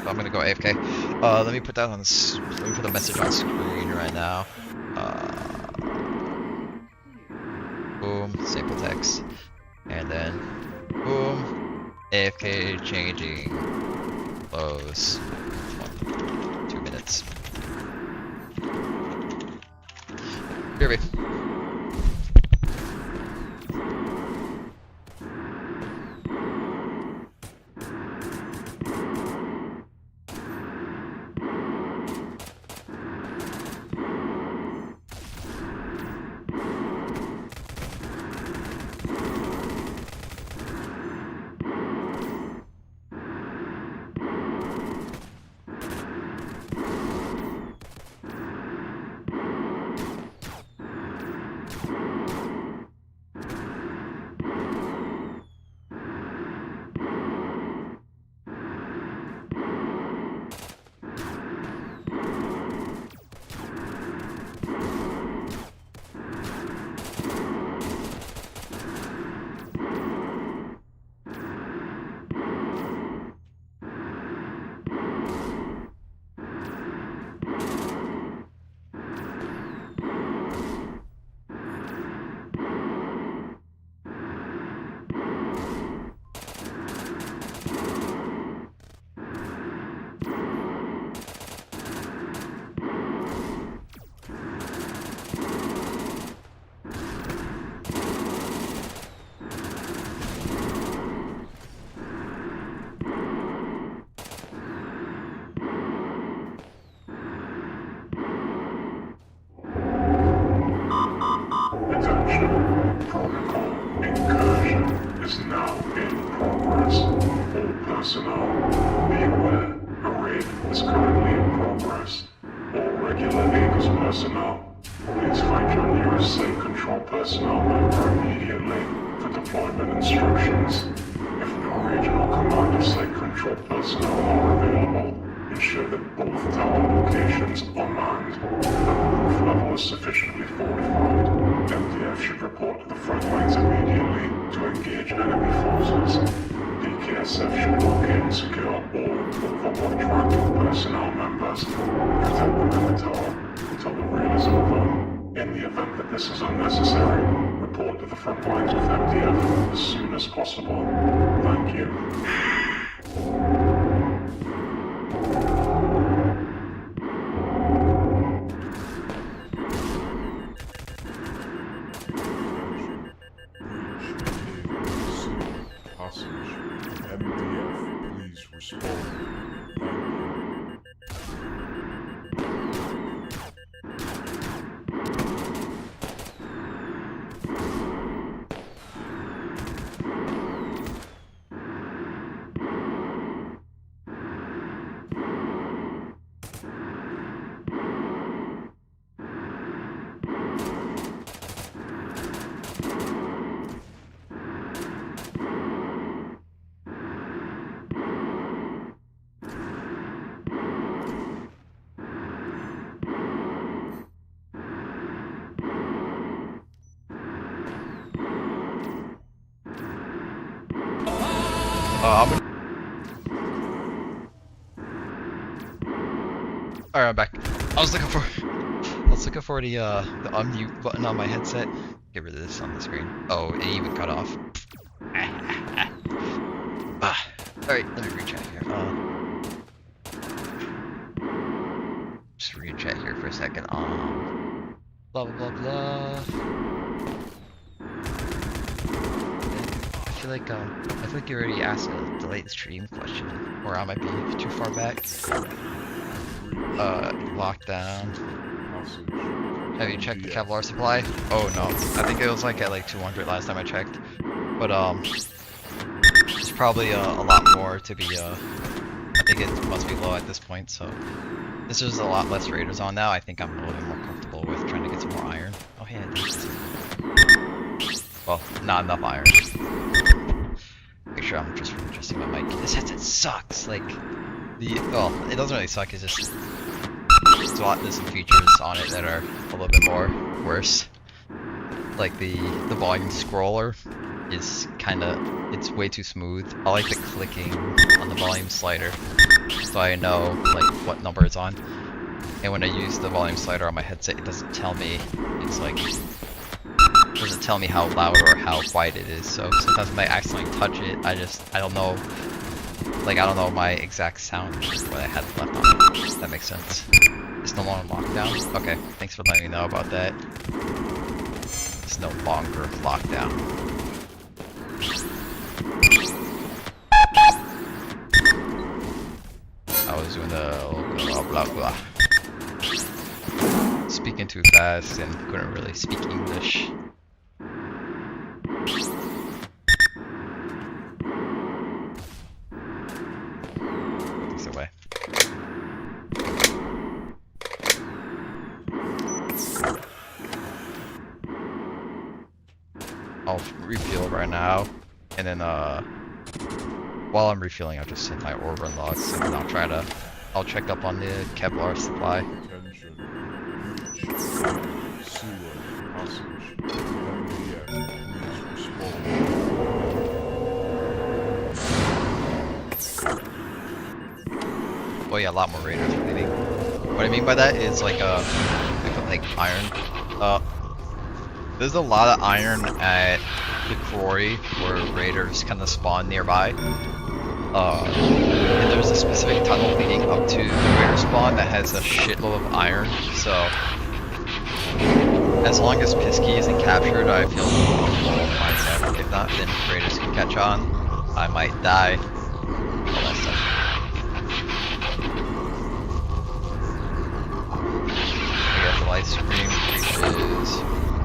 I'm gonna go AFK. Let me put that on. Let me put a message on screen right now. Boom, sample text, and then boom, AFK changing. Close. 2 minutes. Here we. personnel, be aware, a raid is currently in progress. All regular AEGIS personnel, please find your nearest site control personnel member immediately for deployment instructions. If no regional commander site control personnel are available, Ensure that both tower locations are manned. The roof level is sufficiently fortified. MDF should report to the front lines immediately to engage enemy forces. DKSF should locate and secure all Overwatch ranking personnel members. Protect them in the tower until the raid is over. In the event that this is unnecessary, report to the front lines with MDF as soon as possible. Thank you. Hostage. MDF, please respond. Alright, I'm back. I was looking for the unmute button on my headset. Get rid of this on the screen. Oh, it even cut off. Alright, let me re-chat here. Just re-chat here for a second. Blah blah blah blah. I feel like you already asked a delayed stream question, or I might be too far back. Lockdown. Have you checked the Kevlar supply? Oh no, I think it was like at like 200 last time I checked. But there's probably a lot more to be. I think it must be low at this point. So this is a lot less raiders on now. I think I'm a little bit more comfortable with trying to get some more iron. Oh yeah, well, not enough iron. Make sure I'm just adjusting my mic. This headset sucks. Like well, it doesn't really suck. It's just there's some features on it that are a little bit more worse. Like the volume scroller is it's way too smooth. I like the clicking on the volume slider so I know like what number it's on. And when I use the volume slider on my headset, it doesn't tell me. It doesn't tell me how loud or how quiet it is. So sometimes when I accidentally touch it, I don't know. Like I don't know my exact sound what I had left on it. If that makes sense. It's no longer lockdown. Okay, thanks for letting me know about that. It's no longer lockdown. I was doing the blah blah blah. Speaking too fast and couldn't really speak English. Put this away. I'll refuel right now, and then while I'm refueling, I'll just send my ore run logs, and then I'll check up on the Kevlar supply. Attention. Breach. Sewer. Hostage. MDF, please respond. Oh yeah, a lot more raiders are leaving. What I mean by that is like like iron. There's a lot of iron at the quarry where raiders kind of spawn nearby. And there's a specific tunnel leading up to the raider spawn that has a shitload of iron. So as long as Pisky isn't captured, I feel comfortable. If not, then raiders can catch on. I might die. All that stuff. I got the light stream reaches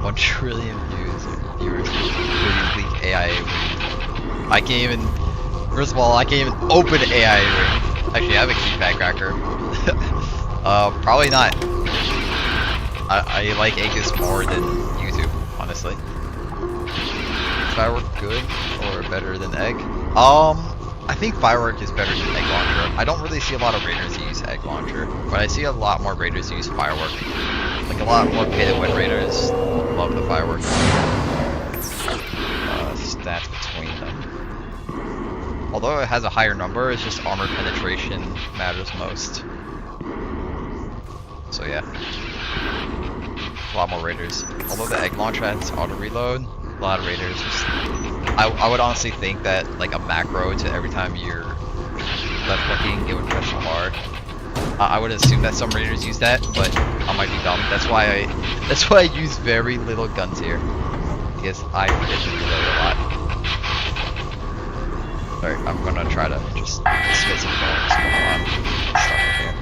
1 trillion viewers. Leak AIA ring. I can't even. First of all, I can't even open AIA ring. Actually, I have a keypad cracker. Probably not. I like AEGIS more than YouTube, honestly. If I were good or better than Egg, I think Firework is better than Egg Launcher. I don't really see a lot of raiders use Egg Launcher, but I see a lot more raiders use Firework. Like a lot more pay-to-win raiders love the Firework stats between them. Although it has a higher number, it's just armor penetration matters most. So yeah, a lot more raiders. Although the Egg Launcher has auto reload, a lot of raiders just. I would honestly think that like a macro to every time you're left clicking, it would press hard. I would assume that some raiders use that, but I might be dumb. That's why I use very little guns here, because I forget to reload a lot. Alright, I'm gonna try to just spit some bones while I'm stuck in here.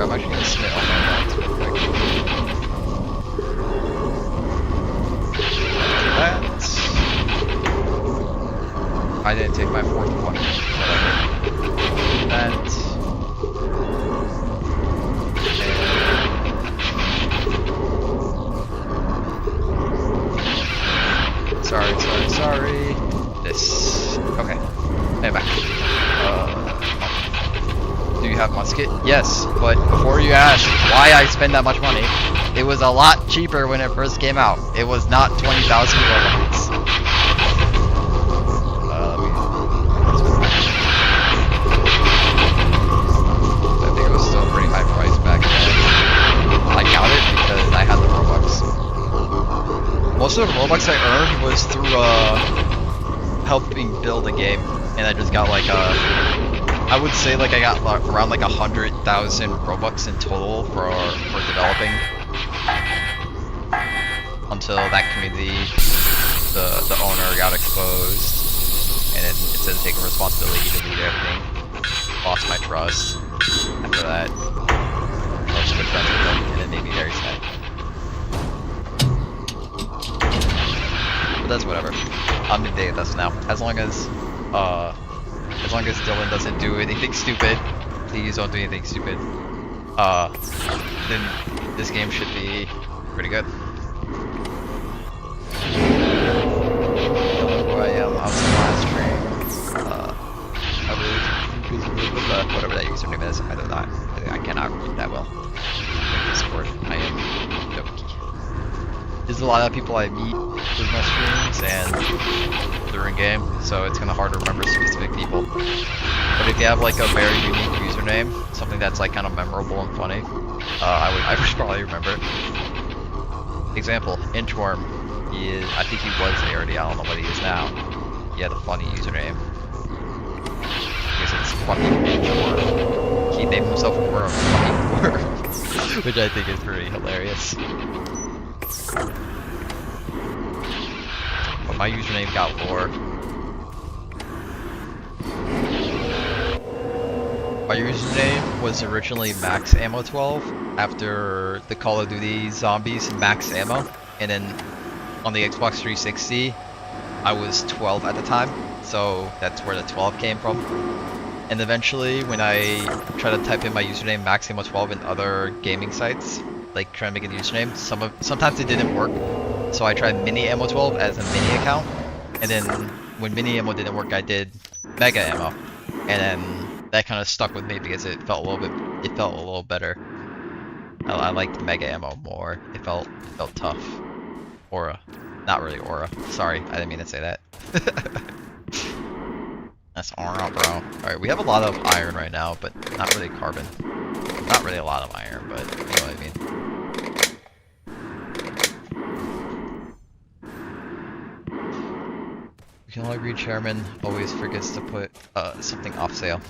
I'm actually gonna submit all my logs real quick. That. I didn't take my fourth one. Whatever. That. And... Sorry. This. Okay. And back. Do you have musket? Yes, but before you ask why I spend that much money, it was a lot cheaper when it first came out. It was not 20,000 Robux. I think it was still a pretty high price back then. I got it because I had the Robux. Most of the Robux I earned was through helping build a game, and I just got like I would say like I got like around like 100,000 Robux in total for developing, until that community, the owner got exposed, and then instead of taking responsibility to lead everything, lost my trust. After that, I was good friends with them, and it made me very sad. But that's whatever. I'm in day with us now. As long as Dylan doesn't do anything stupid, please don't do anything stupid, then this game should be pretty good. Who I am outside my stream. I believe whatever that username is, I cannot read that well. Discord, I am Doki. There's a lot of people I meet with my streams and during game, so it's kind of hard to remember specific people. But if you have like a very unique username, something that's like kind of memorable and funny, I would probably remember. Example, Inchworm. I think he was already. I don't know what he is now. He had a funny username. Because it's fucking Inchworm. He named himself Worm, fucking Worm, which I think is pretty hilarious. But my username got lore. My username was originally Max Ammo 12 after the Call of Duty Zombies Max Ammo, and then on the Xbox 360 I was 12 at the time, so that's where the 12 came from. And eventually when I tried to type in my username Max Ammo 12 in other gaming sites, like trying to make a username, sometimes it didn't work, so I tried Mini Ammo 12 as a mini account, and then when Mini Ammo didn't work I did Mega Ammo, and then that kind of stuck with me because it felt a little better. I liked Mega Ammo more. It felt tough. Aura. Not really aura. Sorry, I didn't mean to say that. That's aura, bro. Alright, we have a lot of iron right now, but not really carbon. Not really a lot of iron, but you know what I mean. You can only read chairman, always forgets to put something off sale.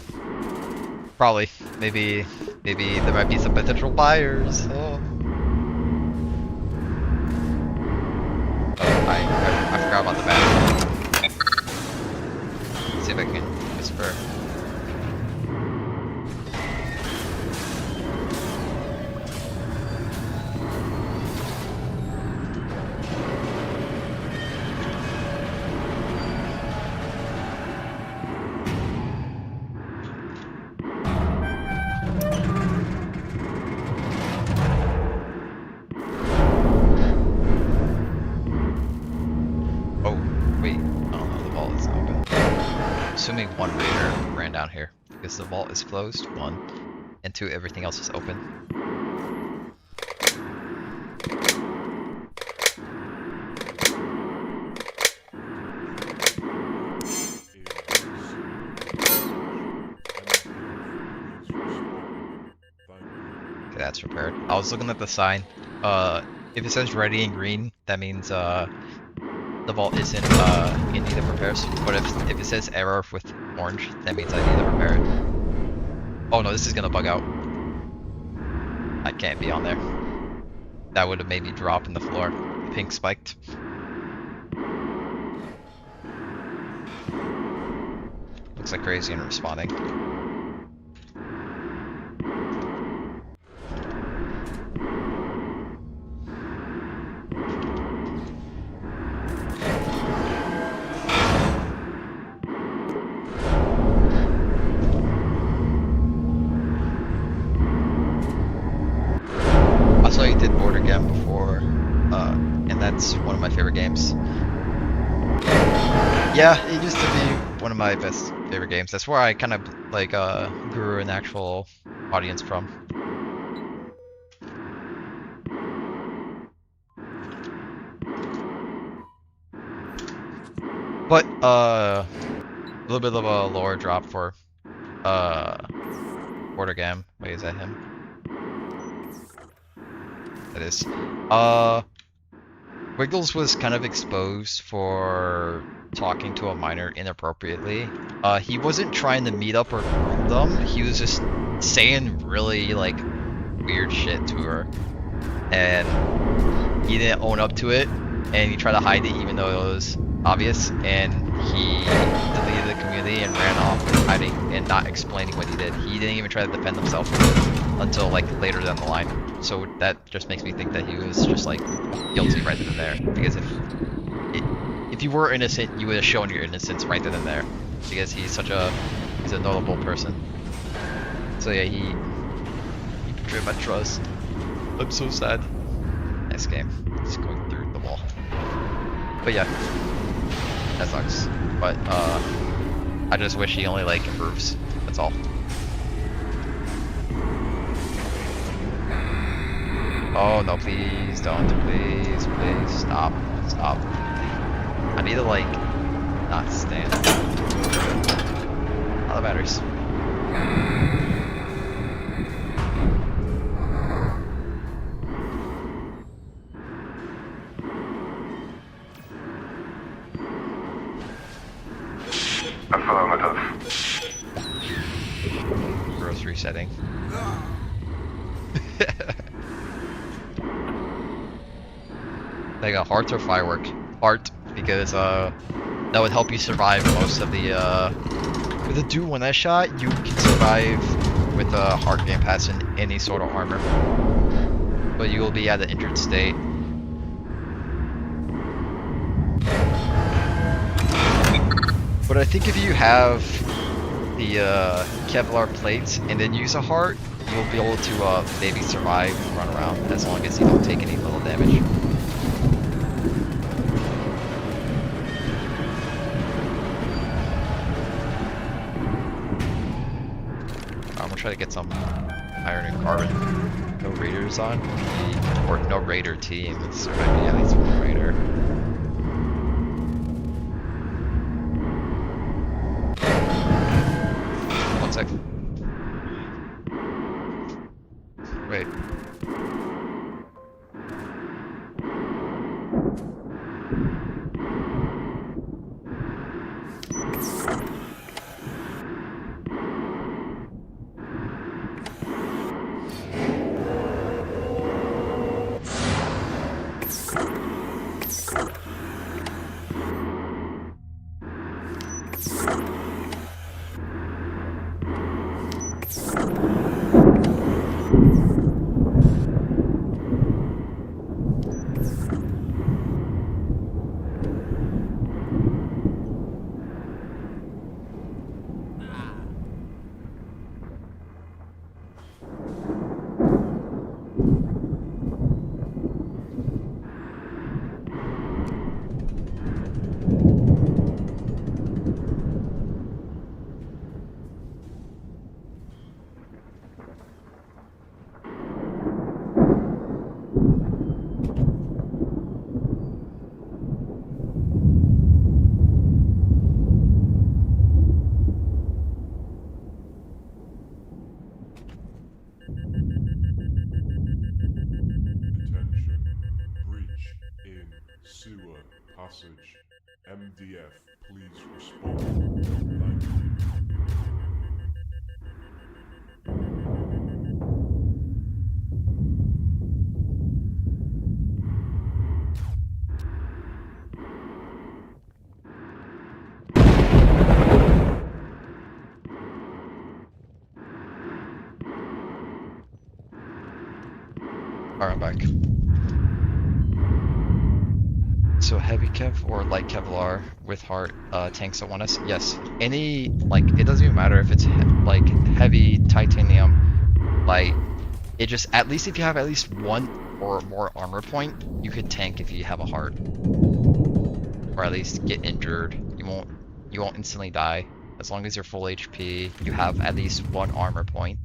Probably. Maybe there might be some potential buyers. Oh. I forgot about the bag. Let's see if I can whisper. assuming one raider ran down here because the vault is closed. 1, and 2, everything else is open. Okay, that's repaired. I was looking at the sign. If it says ready in green, that means the vault isn't in need of repairs. But if it says error with orange, that means I need to repair it. Oh no, this is gonna bug out. I can't be on there. That would have made me drop in the floor. Pink spiked. Looks like crazy and responding. I saw you did Board Again before, and that's one of my favorite games. Yeah, it used to be one of my best favorite games. That's where I kind of like grew an actual audience from. But a little bit of a lower drop for Board Again. Wait, is that him? That is. Wiggles was kind of exposed for talking to a minor inappropriately. He wasn't trying to meet up or groom them. He was just saying really like weird shit to her, and he didn't own up to it, and he tried to hide it even though it was obvious, and he deleted the community and ran off hiding and not explaining what he did. He didn't even try to defend himself until like later down the line. So that just makes me think that he was just like guilty right then and there. Because if you were innocent, you would have shown your innocence right then and there. Because he's a notable person. So yeah, he betrayed my trust. I'm so sad. Nice game. Just going through the wall. But yeah, that sucks. But I just wish he only like improves. That's all. Oh no, please don't, please stop. I need to like not stand. All the batteries. Affirmative. Grocery setting. Like a heart or firework? Heart, because that would help you survive most of the with a do one shot, you can survive with a heart game pass in any sort of armor. But you will be at an injured state. But I think if you have the Kevlar plates and then use a heart, you'll be able to maybe survive and run around as long as you don't take any little damage. I'm gonna try to get some iron and carbon. No raiders on, or no raider team. It's might be at least one raider. One sec. Wait. Sewer, Passage, MDF, please respond. Thank you. Alright, I'm back. So heavy Kev or light Kevlar with heart tanks at 1S? Yes. Any, like, it doesn't even matter if it's like heavy titanium, light. It just, at least if you have at least one or more armor point, you could tank if you have a heart. Or at least get injured. You won't instantly die. As long as you're full HP, you have at least one armor point.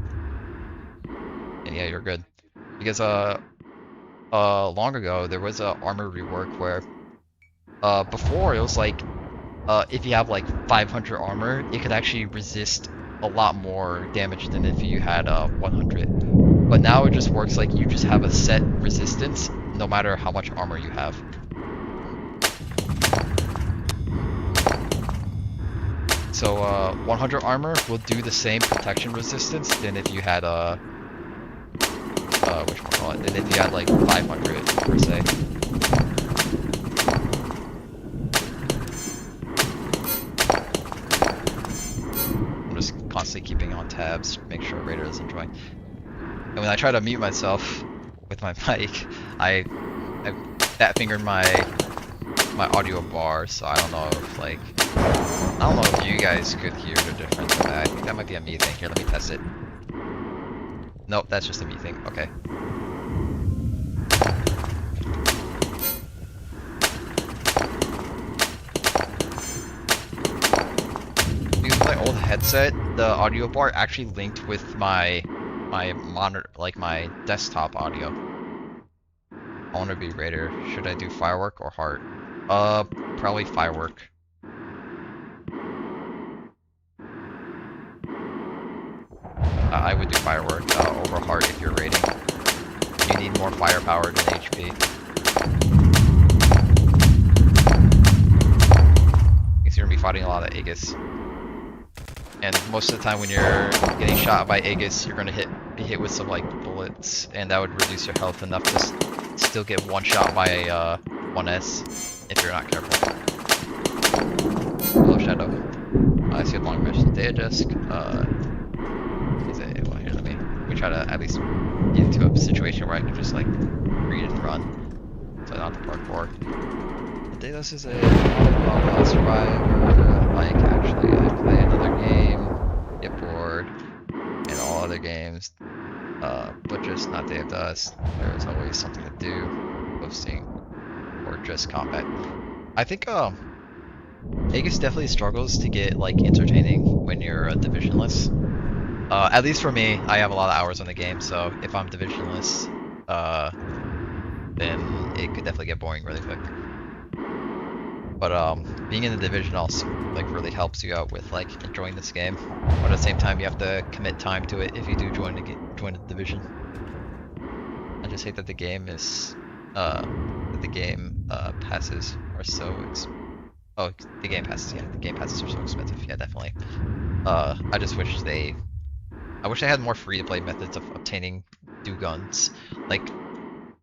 And yeah, you're good. Because long ago there was a armor rework where before it was like if you have like 500 armor, it could actually resist a lot more damage than if you had 100. But now it just works like you just have a set resistance no matter how much armor you have. So 100 armor will do the same protection resistance than if you had whatchamacallit, than if you had like 500 per se. I'm just constantly keeping on tabs, make sure Raider doesn't join. And when I try to mute myself with my mic, I fat fingered my audio bar, so I don't know if like I don't know if you guys could hear the difference in that. I think that might be a me thing. Here, let me test it. Nope, that's just a me thing. Okay. Using my old headset, the audio bar actually linked with my monitor, like my desktop audio. I want to be Raider. Should I do firework or heart? Probably firework. I would do firework over heart if you're raiding. You need more firepower than HP. Because you're gonna be fighting a lot of AEGIS. And most of the time when you're getting shot by AEGIS, you're gonna be hit with some like bullets, and that would reduce your health enough to still get one shot by a 1S if you're not careful. Hello, Shadow. I see a long mission. Dusk. Well, here, let me try to at least get into a situation where I can just like read and run, so I don't have to parkour. Daedalus is a survivor. Like, actually, I play another game, get bored, and all other games, but just not Day of Dust. There is always something to do, hosting, or just combat. I think Aegis definitely struggles to get like entertaining when you're a divisionless. At least for me, I have a lot of hours on the game, so if I'm divisionless, then it could definitely get boring really quick. But being in the division also like really helps you out with like enjoying this game. But at the same time, you have to commit time to it if you do join the division. I just hate that the game is passes are so the game passes, yeah, the game passes are so expensive, yeah, definitely. I just wish they had more free-to-play methods of obtaining guns. Like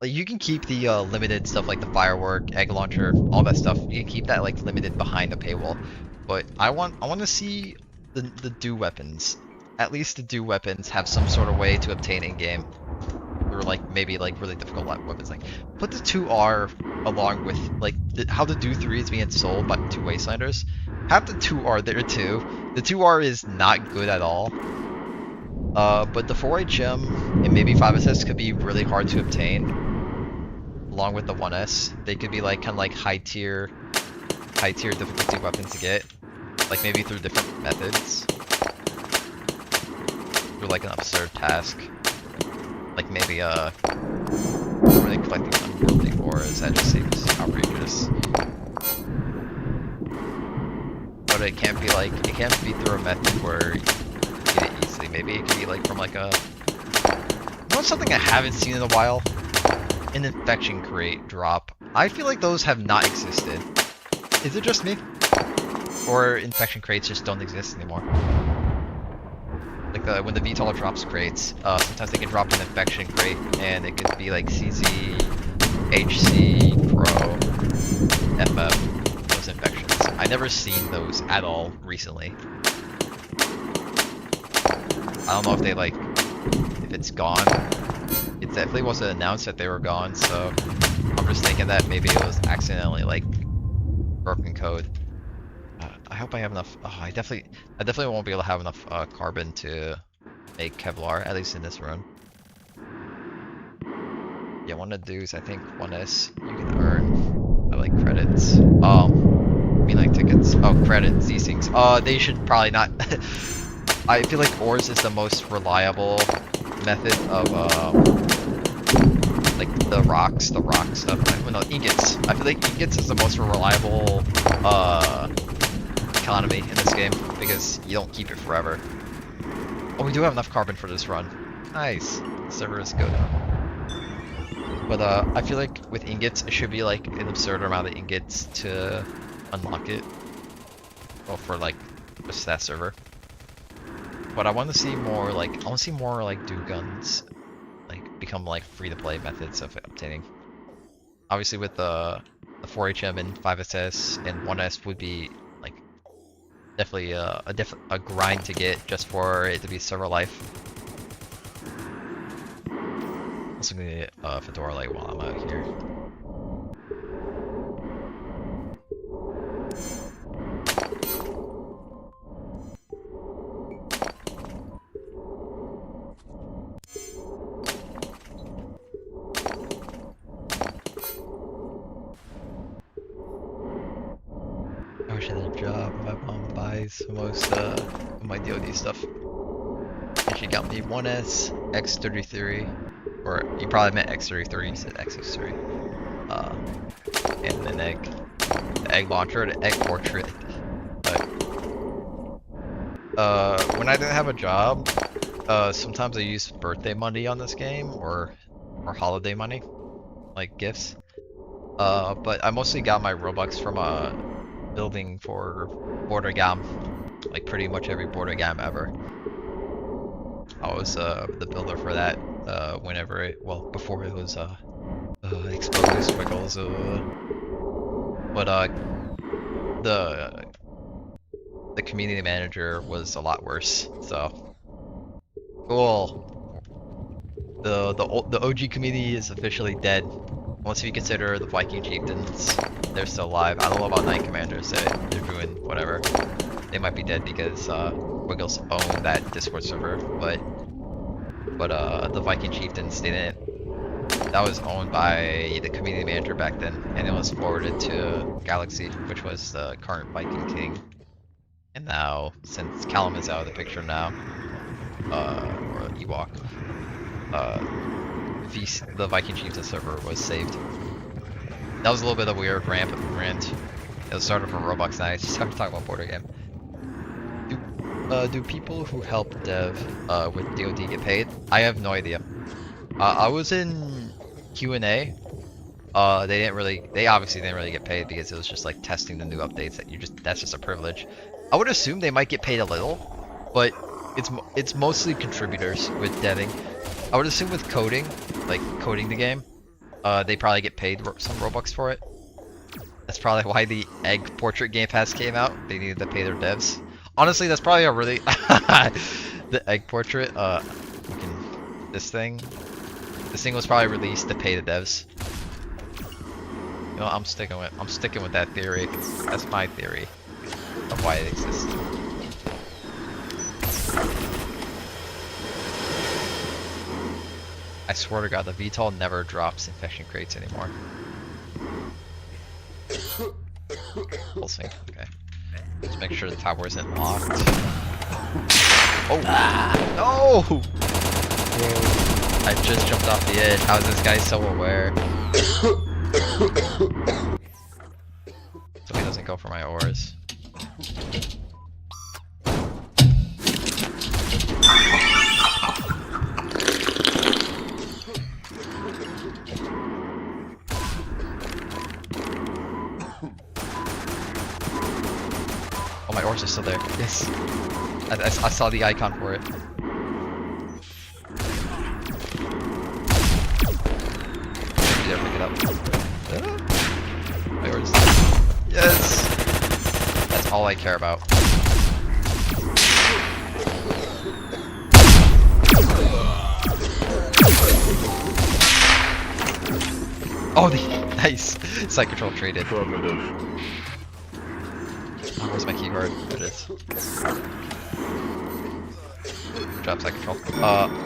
you can keep the limited stuff like the firework, egg launcher, all that stuff. You can keep that like limited behind a paywall. But I want to see the do weapons. At least the do weapons have some sort of way to obtain in game. Or like maybe like really difficult weapons. Like put the 2R along with like how the do 3 is being sold by 2 Wastelanders. Have the 2R there too. The 2R is not good at all. But the 4HM and maybe 5SS could be really hard to obtain. Along with the 1S, they could be like kind of like high tier difficulty weapons to get, like maybe through different methods, through like an absurd task, like maybe really collecting unworldly ores. That just seems outrageous. But it can't be through a method where you get it easily. Maybe it could be like from like something I haven't seen in a while. An infection crate drop I feel like those have not existed. Is it just me? Or infection crates just don't exist anymore? Like when the VTOL drops crates, sometimes they can drop an infection crate and it could be like CZ, HC, Pro, FF, those infections. I never seen those at all recently. I don't know if they like, if it's gone. It definitely wasn't announced that they were gone, so I'm just thinking that maybe it was accidentally like broken code. I hope I have enough. Oh, I definitely won't be able to have enough carbon to make Kevlar, at least in this run. Yeah, one of the dues, I think 1S you can earn like credits. I mean like tickets. Oh, credits, these things. They should probably not. I feel like ores is the most reliable method of like the rock stuff. Well, no, ingots. I feel like ingots is the most reliable economy in this game because you don't keep it forever. Oh, we do have enough carbon for this run. Nice. The server is good. But I feel like with ingots, it should be like an absurd amount of ingots to unlock it. Well, for like just that server. But I want to see more like do guns like become like free-to-play methods of obtaining. Obviously, with the 4HM and 5SS and 1S would be like definitely a grind to get just for it to be server life. Also gonna get Fedora Light while I'm out here. I wish I had a job. My mom buys most of my DoD stuff. And she got me 1S, X33, or you probably meant X33, you said X63. And an egg. The egg launcher, the egg portrait. But when I didn't have a job, sometimes I used birthday money on this game or holiday money, like gifts. But I mostly got my Robux from building for border gam, like pretty much every border gam ever. I was the builder for that whenever before it was exposed squiggles. But the community manager was a lot worse. So cool. The OG community is officially dead. Once you consider the Viking chieftains, they're still alive. I don't know about Knight Commanders, they're doing whatever. They might be dead because Wiggles owned that Discord server, but the Viking chieftains didn't. That was owned by the community manager back then, and it was forwarded to Galaxy, which was the current Viking king. And now, since Callum is out of the picture now, or Ewok, the Viking Chieftain server was saved. That was a little bit of a weird rant. It was started from Roblox Nights. Just have to talk about border game. Do people who help dev with DoD get paid? I have no idea. I was in Q&A. They obviously didn't really get paid because it was just like testing the new updates that's just a privilege. I would assume they might get paid a little, but it's mostly contributors with deving. I would assume with coding, like coding the game, they probably get paid some Robux for it. That's probably why the Egg Portrait Game Pass came out. They needed to pay their devs. Honestly, that's probably a really the Egg Portrait. This thing was probably released to pay the devs. You know, I'm sticking with that theory. That's my theory of why it exists. I swear to God, the VTOL never drops infection crates anymore. Pulsing, okay. Just make sure the tower isn't locked. Oh! No! I just jumped off the edge. How is this guy so aware? So he doesn't go for my ores. Oh, my oars are still there. Yes. I saw the icon for it. Yeah, pick it up. My oars. Yes! That's all I care about. Oh, nice! Side control traded. Affirmative. Oh, where's my keyboard? There it is. Drop side control.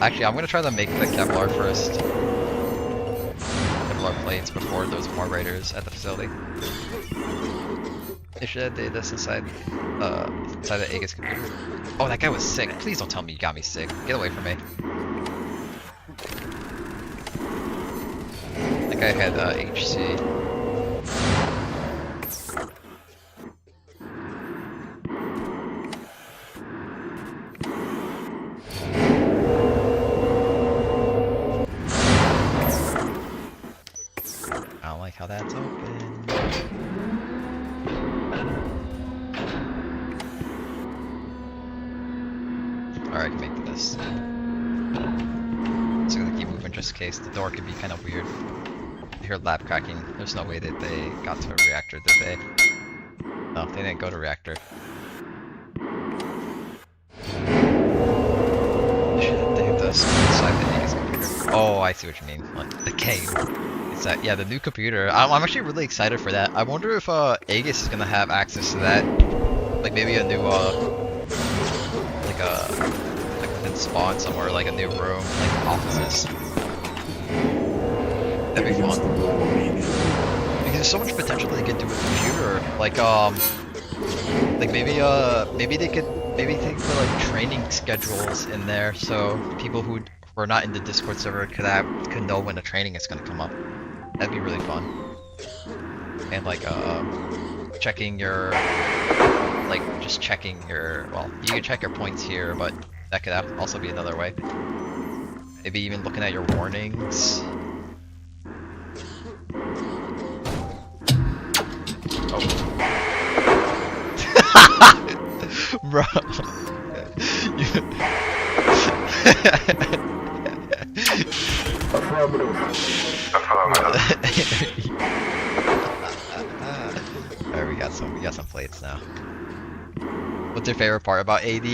Actually, I'm gonna try to make the Kevlar first. Kevlar plates before there's more raiders at the facility. They should have did this inside the AEGIS computer. Oh, that guy was sick. Please don't tell me you got me sick. Get away from me. That guy had HC. I don't like how that's open. Alright, I can make this. Just gonna keep moving just in case. The door could be kind of weird. I hear lab cracking. There's no way that they got to a reactor, did they? No, they didn't go to reactor. Shit, they have this inside the AEGIS computer. Oh, I see what you mean. Like, the cave. It's that, yeah, the new computer. I'm actually really excited for that. I wonder if AEGIS is gonna have access to that. Like maybe a new like within spawn somewhere, like a new room, like offices. That'd be fun. Because there's so much potential they could do with the computer. Like maybe they could put like training schedules in there so people who are not in the Discord server could know when the training is gonna come up. That'd be really fun. And like checking your just checking your, well, you can check your points here, but that could also be another way. Maybe even looking at your warnings. Oh. Bro. Alright, we got some plates now. What's your favorite part about AD?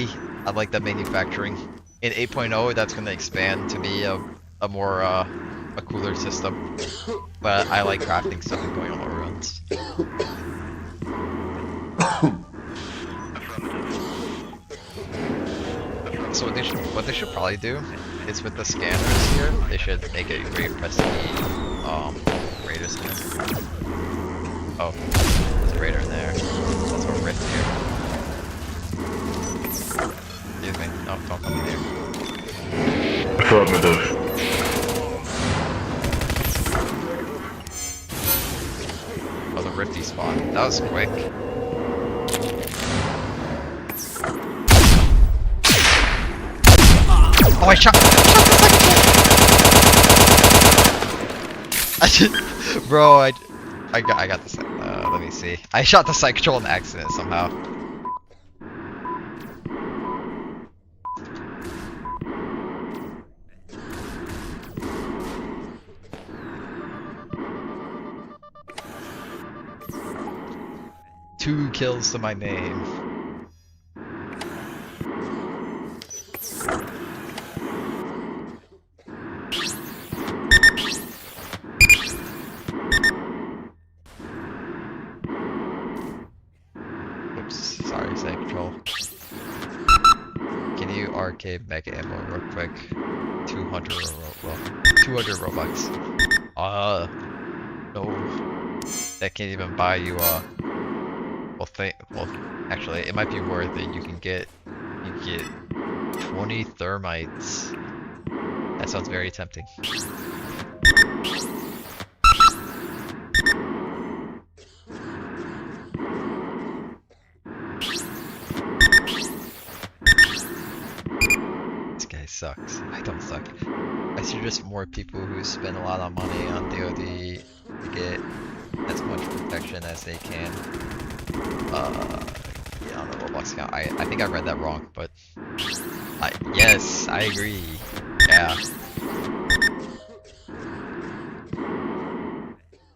I like the manufacturing. In 8.0, that's gonna expand to be a more a cooler system. But I like crafting stuff and going on more runs. So what they should probably do is with the scanners here, they should make it where you press the radar scanner. Oh, there's a radar in there. There's also a rift here. Excuse me. No, don't come in here. Affirmative. Oh, the rifty spawn. That was quick. Oh, I shot the second one! Bro, I got this. Let me see. I shot the side control in accident somehow. Two kills to my name. Oops, sorry, side control. Can you arcade mega ammo real quick? 200 Robux. No. That can't even buy you well, actually, it might be worth it. You get 20 thermites. That sounds very tempting. This guy sucks. I don't suck. I see just more people who spend a lot of money on DoD to get as much protection as they can. Yeah, on the Roblox account. I think I read that wrong, but yes, I agree. Yeah.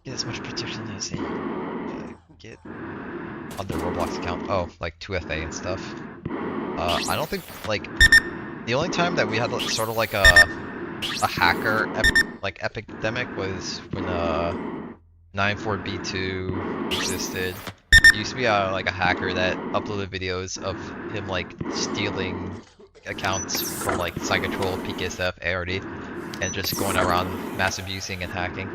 Get as much protection as they get on their Roblox account. Oh, like 2FA and stuff. I don't think like the only time that we had sort of like a hacker epidemic was when 94B2 existed. There used to be like a hacker that uploaded videos of him like stealing accounts from like Psycontrol, PKSF, ARD, and just going around mass abusing and hacking.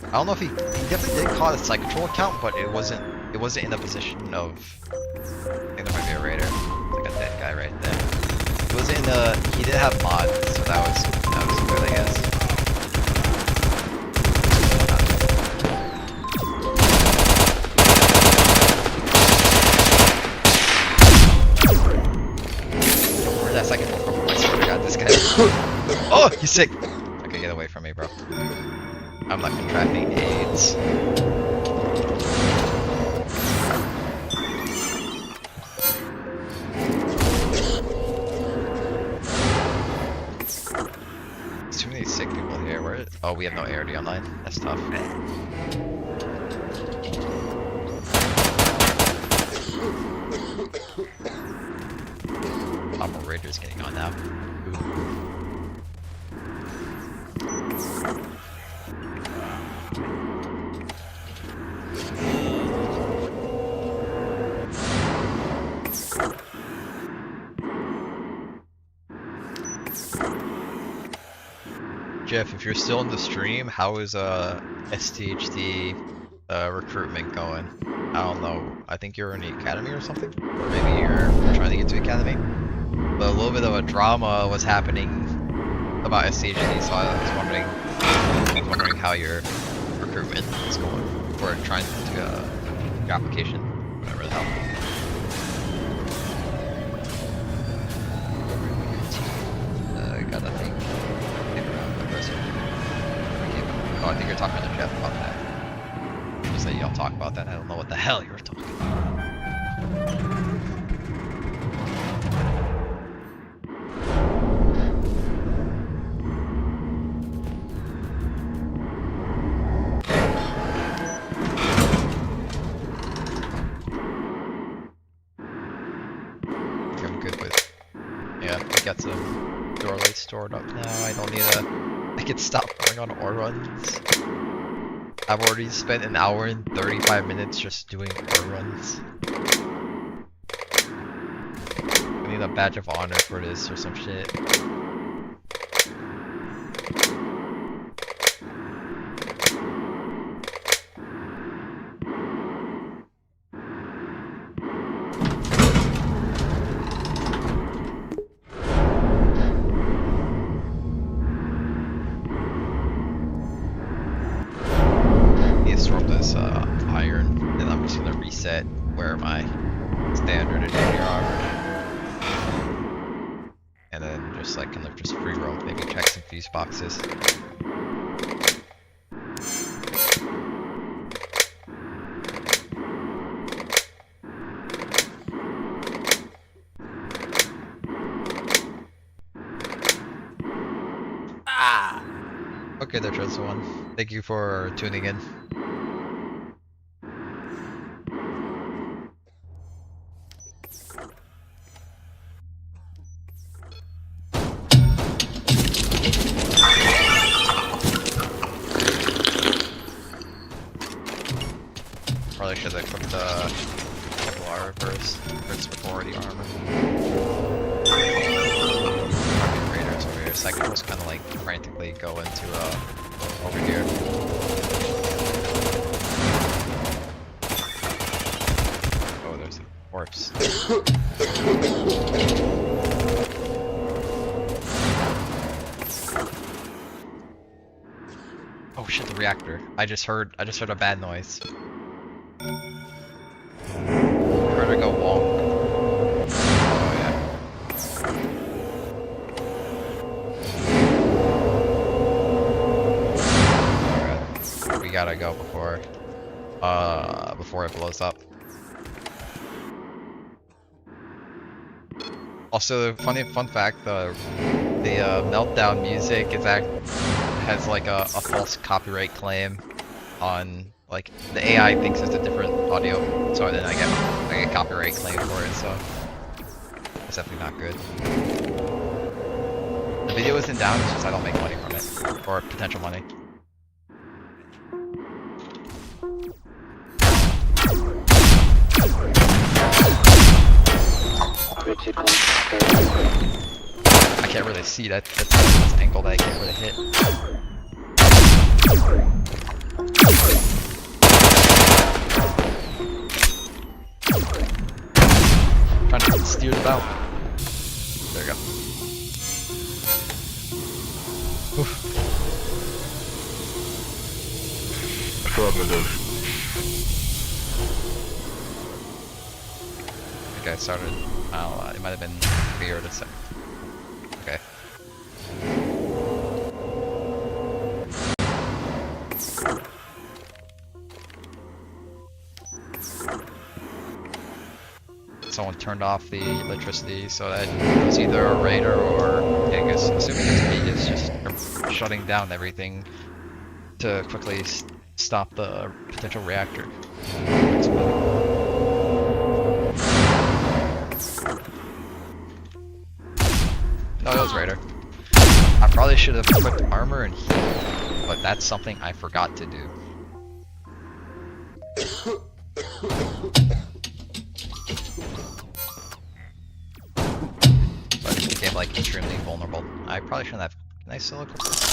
I don't know if he definitely did call it a Psycontrol account, but it wasn't in a position of, I think there might be a raider. It's like a dead guy right there. It wasn't in a, he didn't have mods, so that was good, I guess. Where's that Psycontrol from? I swear to God, this guy. Oh, he's sick. Okay, get away from me, bro. I'm not contracting AIDS. There's too many sick people here. Where? Oh, we have no ARD online. That's tough. Opera Raiders getting on now. Ooh. Jeff, if you're still in the stream, how is STHD recruitment going? I don't know. I think you're in the academy or something, or maybe you're trying to get to academy. But a little bit of a drama was happening about STHD, so I was wondering how your recruitment is going, or trying to do your application, whatever the hell. Gotta think. Oh, I think you're talking to Jeff about that. You said you don't talk about that. I don't know what the hell you were talking about. I'm good with. Yeah, I got some door lights stored up now. I don't need I can stop going on ore runs. I've already spent an hour and 35 minutes just doing ore runs. I need a badge of honor for this or some shit. Iron, and I'm just gonna reset where my standard engineer armor, and then just like kind of just free roam, maybe check some fuse boxes. Ah! Okay, there, Chosen One. Thank you for tuning in. Probably should have equipped the Kevlar first before the armor. Raiders over here. Second was kind of like frantically go into over here. Oh, there's a corpse. Oh shit, the reactor. I just heard a bad noise. I heard it go wonk. Oh yeah. we gotta go before it blows up. Also, fun fact, the meltdown music has like a false copyright claim on, like, the AI thinks it's a different audio, so then I get a copyright claim for it, so it's definitely not good. The video isn't down, it's just I don't make money from it, or potential money. I can't really see that. That's this angle that I can't really hit. Trying to steer the bow. There we go. Oof. Affirmative. Okay, I started. Oh, it might have been weird a second. Okay. Someone turned off the electricity, so that it was either a raider or AEGIS. Assuming it's AEGIS, just shutting down everything to quickly stop the potential reactor. No, it was Raider. I probably should have equipped armor and heal, but that's something I forgot to do. But the game, like, extremely vulnerable. I probably shouldn't have. Can I still equip this?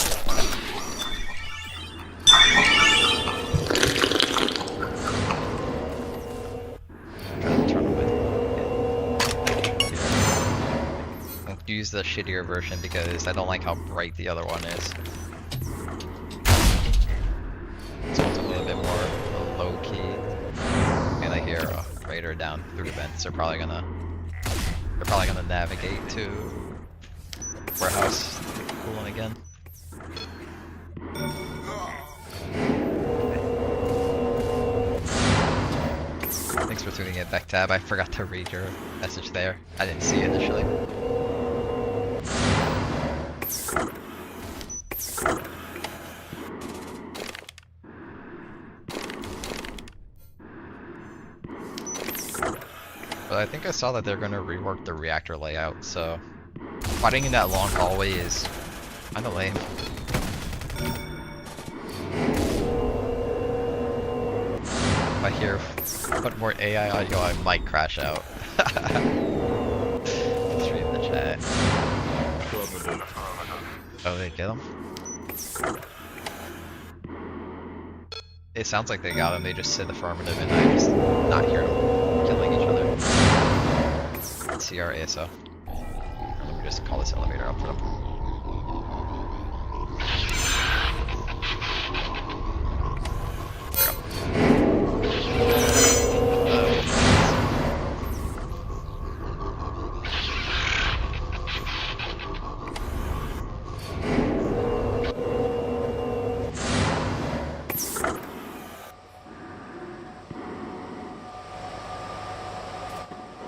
Use the shittier version because I don't like how bright the other one is. This one's a little bit more low key. And I hear a raider down through the vents. They're probably gonna navigate to warehouse cooling again. Thanks for tuning in, back tab. I forgot to read your message there. I didn't see it initially. But I think I saw that they're going to rework the reactor layout, so fighting in that long hallway is kinda lame. If I hear put more AI audio, I might crash out. Just read the chat. Oh, they get him? It sounds like they got him, they just said affirmative and I just not hear them killing each other. Let's see our ASO. Let me just call this elevator up for them.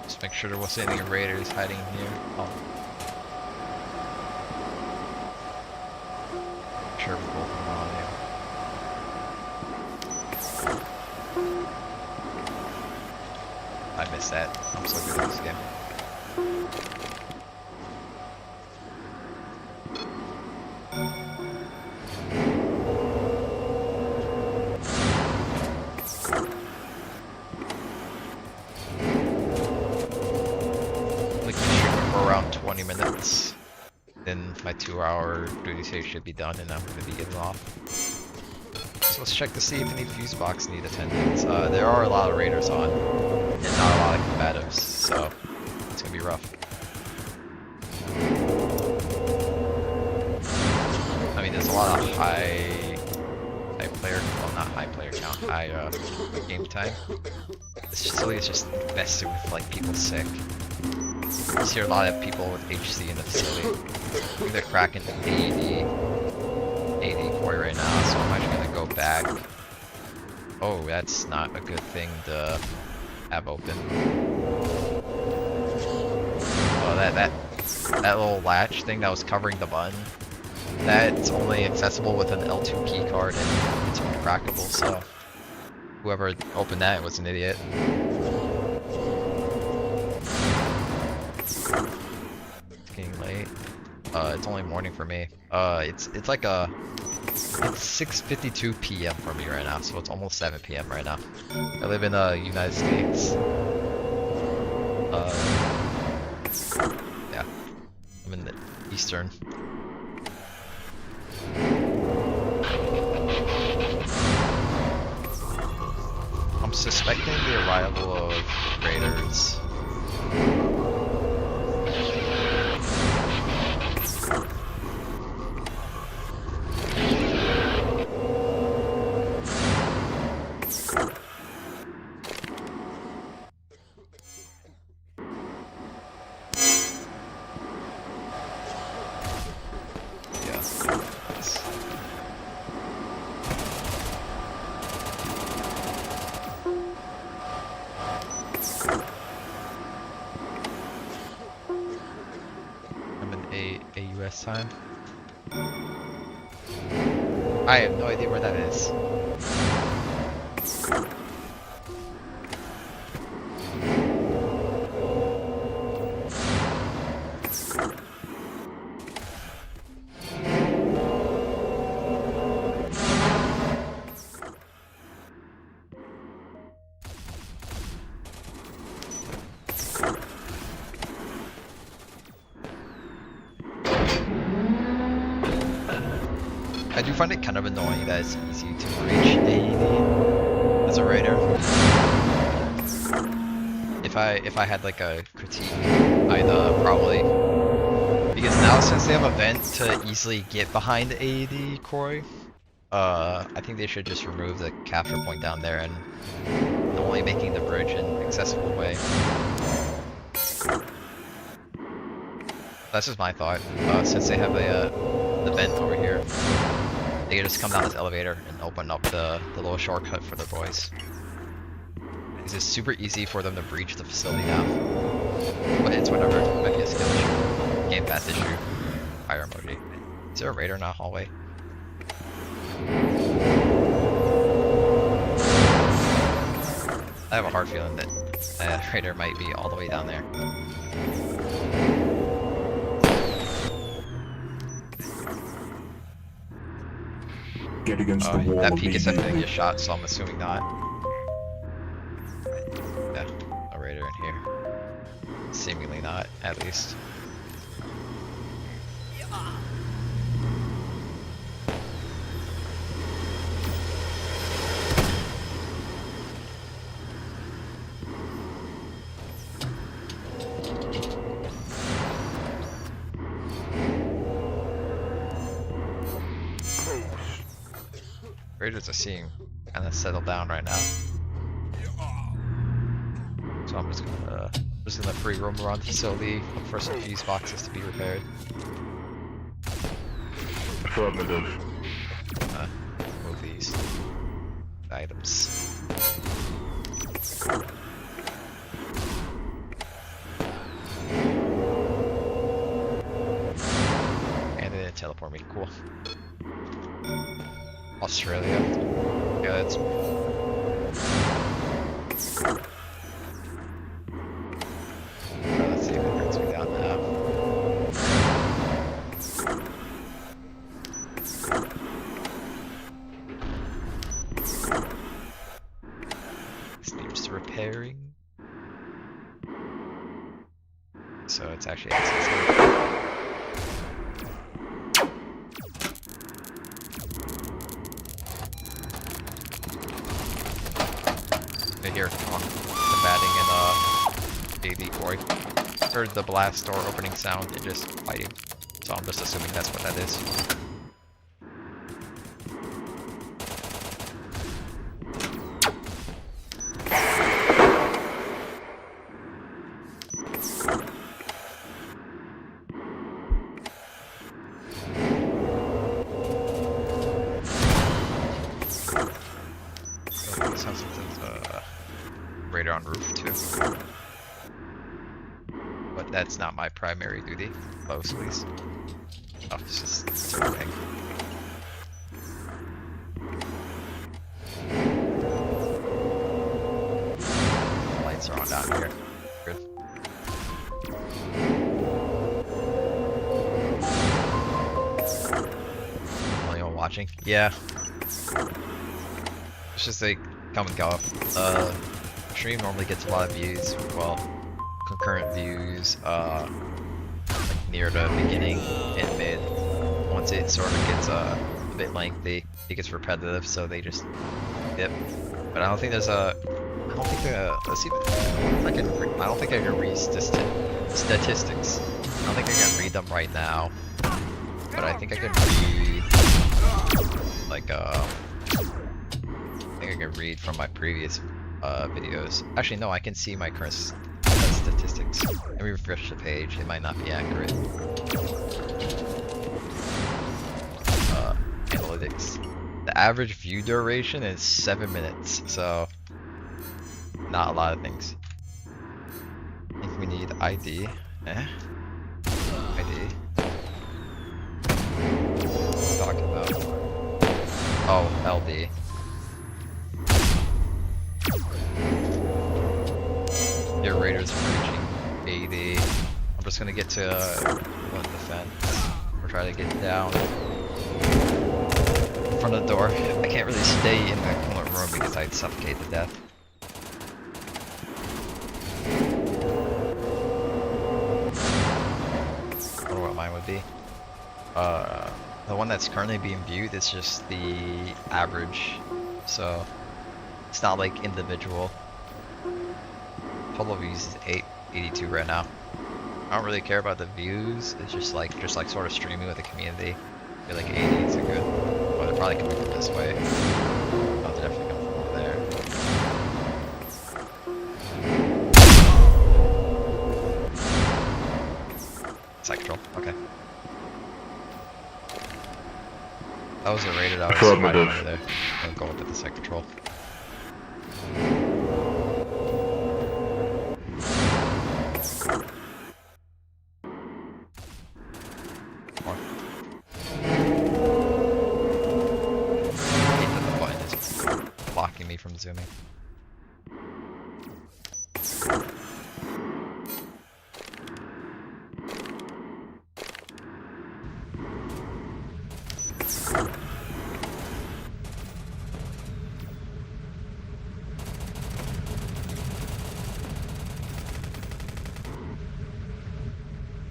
Just make sure there wasn't any raiders hiding here. Oh. Sure, both of them are on here. I missed that. I'm so good at this game. Around 20 minutes. Then my 2-hour duty stage should be done and I'm going to be getting off. So let's check to see if any fuse box need attendance. There are a lot of raiders on and not a lot of combatives, so it's going to be rough. I mean, there's a lot of high player, well, not high player count, high game time. This facility is just infested with like people sick. I see a lot of people with HC in the facility. I think they're cracking the AED core right now, so I'm actually gonna go back Oh, that's not a good thing to have open. Oh, that little latch thing that was covering the button, that's only accessible with an L2 key card and it's uncrackable, so whoever opened that was an idiot. It's getting late. It's only morning for me. It's like it's 6:52 p.m. for me right now, so it's almost 7 p.m. right now. I live in the United States. Yeah, I'm in the Eastern. I'm suspecting the arrival of raiders. AUS time. I have no idea where that is. I do find it kind of annoying that it's easy to reach AED as a raider. If I had like a critique, I'd probably, because now since they have a vent to easily get behind AED Croy, I think they should just remove the capture point down there and only making the bridge an accessible way. That's just my thought. Since they have the vent over here, they can just come down this elevator and open up the little shortcut for the boys. Because it's super easy for them to breach the facility now. But it's whatever. Might be a skill issue. Game pass issue. Fire emoji. Is there a raider in that hallway? I have a hard feeling that a raider might be all the way down there. Get against the wall. That peak is definitely a shot, so I'm assuming not. Yeah, a raider in here. Seemingly not, at least. Raiders are seeing kind of settle down right now, so I'm just gonna free roam around the facility, look for some fuse boxes to be repaired. Affirmative. Move these items. And then teleport me. Cool. Australia. Yeah, that's. Let's see if it brings me down now. This needs repairing. So it's actually accessible. Here, combating in AD Koi. Heard the blast door opening sound and just fighting. So I'm just assuming that's what that is. roof too. But that's not my primary duty. Close, please. Oh, it's just something. Lights are on down here. Good. Anyone watching? Yeah. It's just like come and go. Stream normally gets a lot of views. Well, concurrent views. Like near the beginning and mid. Once it sort of gets a bit lengthy, it gets repetitive, so they just dip. But I don't think there's a. I don't think let's see. I don't think I can read statistics. I don't think I can read them right now. But I think I can read like I think I can read from my previous videos. Actually, no, I can see my current statistics. Let me refresh the page. It might not be accurate. Analytics. The average view duration is 7 minutes, so not a lot of things. I think we need ID. ID. What are we talking about? Oh, LD. Your raiders are reaching 80. I'm just gonna get to one defense. Or try to get down in front of the door. I can't really stay in the coolant room because I'd suffocate to death. I wonder what mine would be. The one that's currently being viewed is just the average, so it's not like individual. Total views is 882 right now. I don't really care about the views. It's just like sort of streaming with the community. I feel like 80 is a good. Well, they're probably coming from this way. Oh, they're definitely coming from over there. Site control. Okay. That was a rated. I was fighting over there. I'm going with the site control. Blocking me from zooming.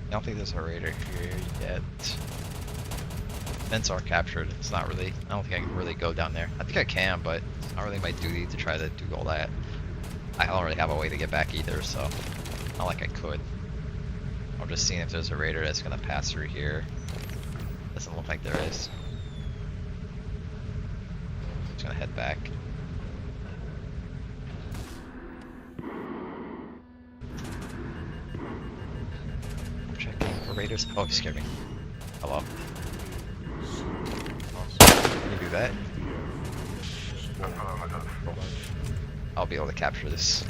I don't think there's a raider here yet. Vents are captured. It's not really. I don't think I can really go down there. I think I can, but it's not really my duty to try to do all that. I don't really have a way to get back either, so not like I could. I'm just seeing if there's a raider that's gonna pass through here. Doesn't look like there is. Just gonna head back. Checking for raiders. Oh, you scared me. Hello. Can you do that? I'll be able to capture this.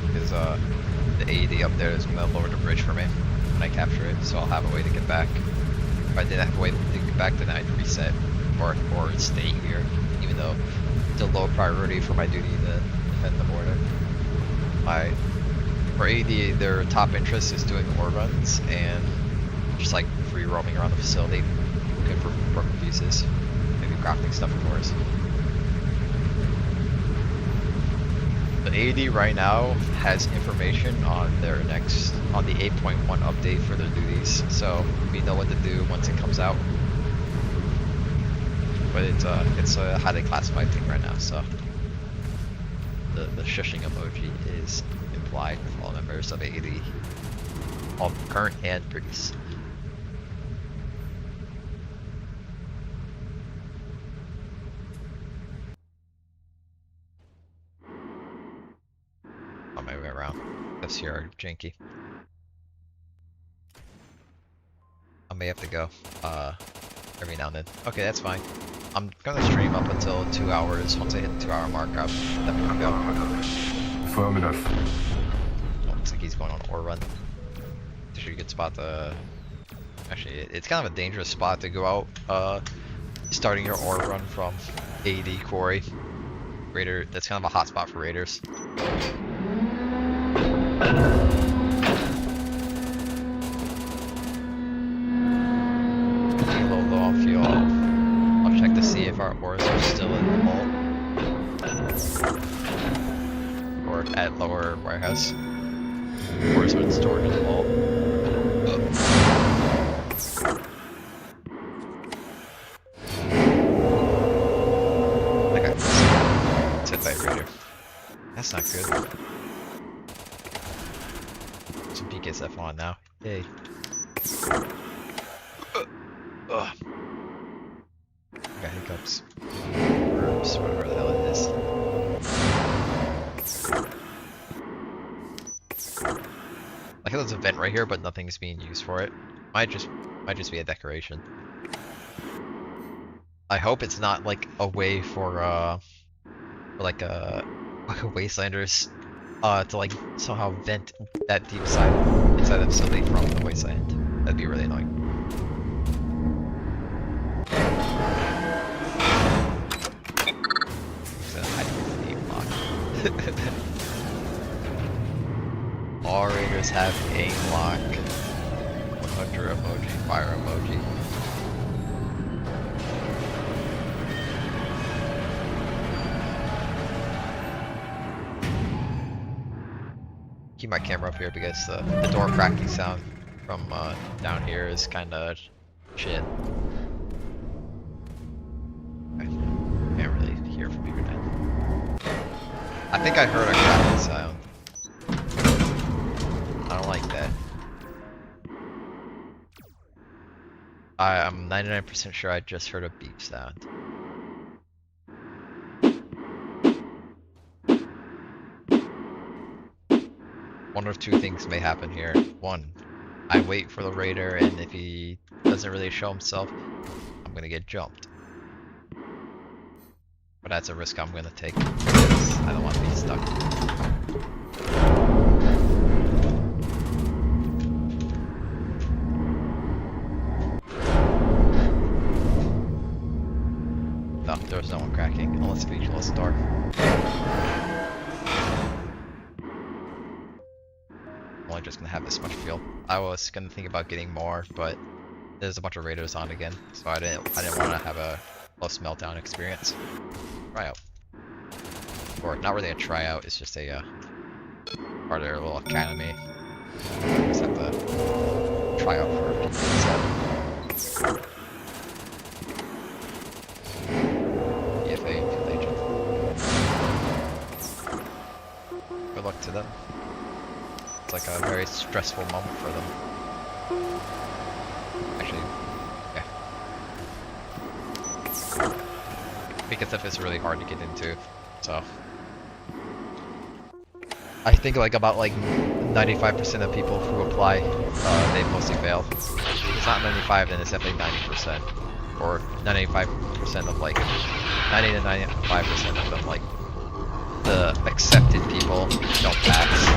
Because the AED up there is going to lower the bridge for me when I capture it, so I'll have a way to get back. If I didn't have a way to get back, then I'd reset or stay here, even though it's a low priority for my duty to defend the border. For AED, their top interest is doing ore runs and just like free roaming around the facility, looking for broken pieces, maybe crafting stuff, of course. The AED right now has information on the 8.1 update for their duties, so we know what to do once it comes out. But it's a highly classified thing right now, so the shushing emoji is implied with all members of AED, all current and previous. my way around. Cliffs here are janky. I may have to go every now and then. Okay, that's fine. I'm gonna stream up until 2 hours. Once I hit the 2-hour mark, I'll definitely go. Affirmative. Oh, looks like he's going on ore run. It's a pretty good spot to... Actually, it's kind of a dangerous spot to go out, starting your ore run from AD quarry. Raider, that's kind of a hot spot for raiders. A little low on fuel. I'll check to see if our ores are still in the vault. Or at lower warehouse. Ores are stored in the vault. I got this. It's hit by a raider. That's not good. Some PKSF on now. Yay. Ugh. I got hiccups. Oops, whatever the hell it is. Like there's a vent right here, but nothing's being used for it. Might just be a decoration. I hope it's not like a way for like a wastelanders to like somehow vent that deep inside the facility from the wasteland. That'd be really annoying. All raiders have aim lock. 100 emoji, fire emoji. Keep my camera up here because the door cracking sound from down here is kind of shit. I can't really hear from here now. I think I heard a cracking sound. I don't like that. I'm 99% sure I just heard a beep sound. One of two things may happen here. One, I wait for the raider, and if he doesn't really show himself, I'm gonna get jumped. But that's a risk I'm gonna take because I don't want to be stuck. No, there's no one cracking unless Vigilus door. I'm only just gonna have this much fuel. I was gonna think about getting more, but there's a bunch of raiders on again, so I didn't want to have a close meltdown experience. Tryout, or not really a tryout. It's just a part of their little academy. Just have to try out for a set. EFA field agent. Good luck to them. It's like a very stressful moment for them. Actually, yeah. Because if it's really hard to get into, so. I think like about like 95% of people who apply, they mostly fail. If it's not 95, then it's definitely 90%. Or 95% of like, 90 to 95% of them, like, the accepted people don't pass.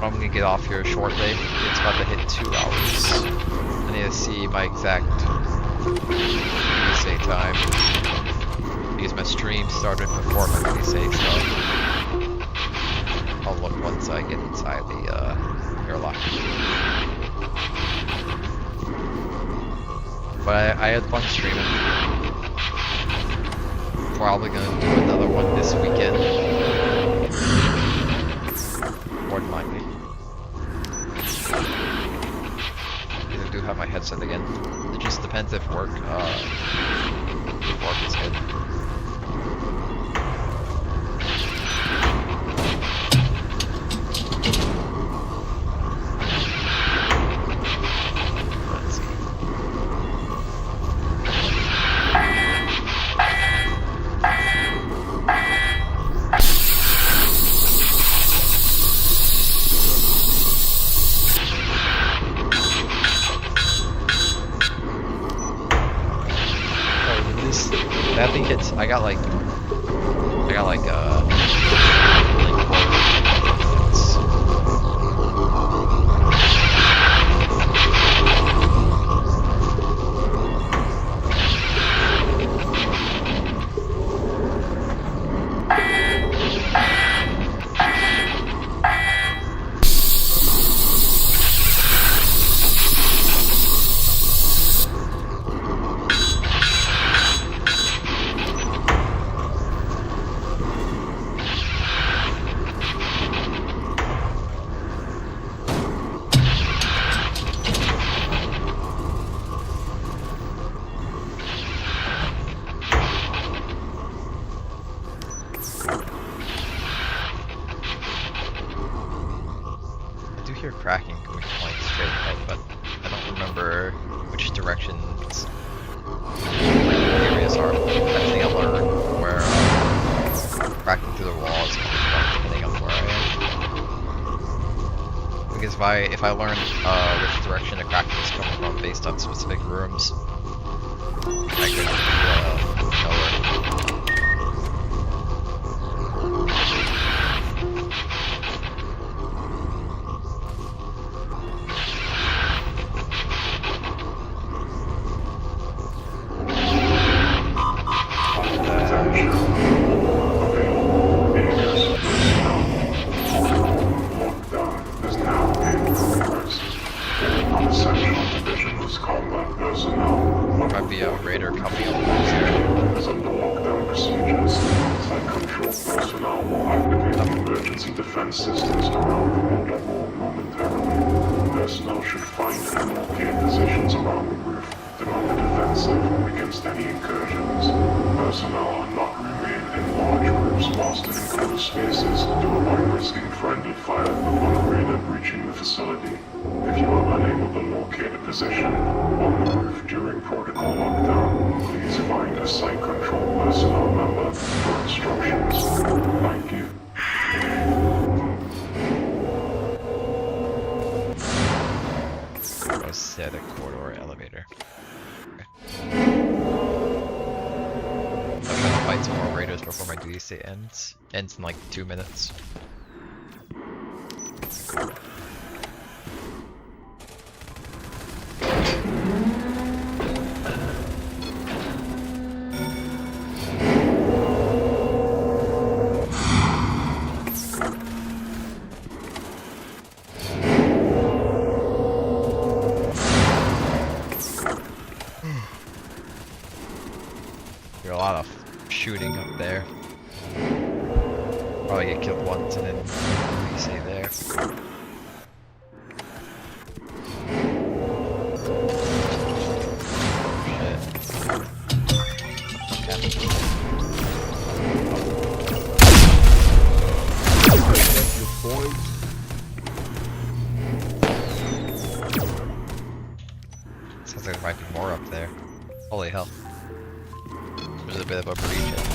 I'm gonna get off here shortly. It's about to hit 2 hours. I need to see my exact PSA time. Because my stream started before my PSA, so I'll look once I get inside the airlock. But I had fun streaming. Probably gonna do another one this weekend. More than likely. I do have my headset again. It just depends if work is good. Let's see. I think it's. I got like. Hear cracking coming from like straight ahead, but I don't remember which directions like areas are. I think I learned where cracking through the walls is coming from depending on where I am. Because if I learn which direction the cracking is coming from based on specific rooms, I could know where. Might be a raider coming up. As under lockdown procedures, site control personnel will activate emergency defense systems around the water wall momentarily. Personnel should find and locate positions around the roof to mount the defensive against any incursions. Personnel are not to remain in large groups whilst in enclosed spaces to avoid risking friendly fire upon a raider breaching the facility. If you are unable to locate a position on the roof during protocol lockdown, please find a site control personnel member for instructions. Thank you. Go set a corridor elevator. Okay. I'm gonna fight some more raiders before my duty state ends. Ends in like 2 minutes. A lot of shooting up there. Probably get killed once and then we stay there. Sounds like there might be more up there. Holy hell. There's a bit of a breach maybe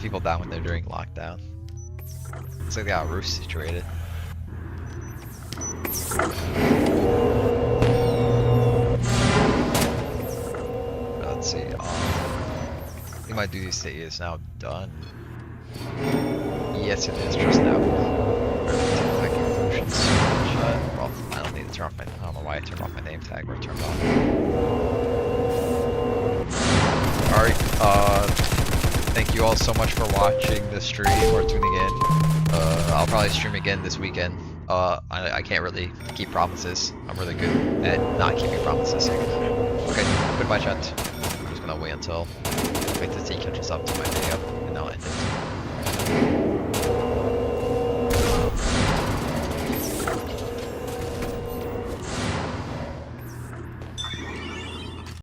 people down when they're during lockdown. Looks like they got roofs situated. Let's see. I think my duty state is now done. Yes, it is just now. Well, I don't need to turn off my. I don't know why I turned off my name tag or turned off. Alright, thank you all so much for watching the stream or tuning in. I'll probably stream again this weekend. I can't really keep promises. I'm really good at not keeping promises. Okay, goodbye chat. I'm just gonna wait till he catches up to my video, and I'll end it.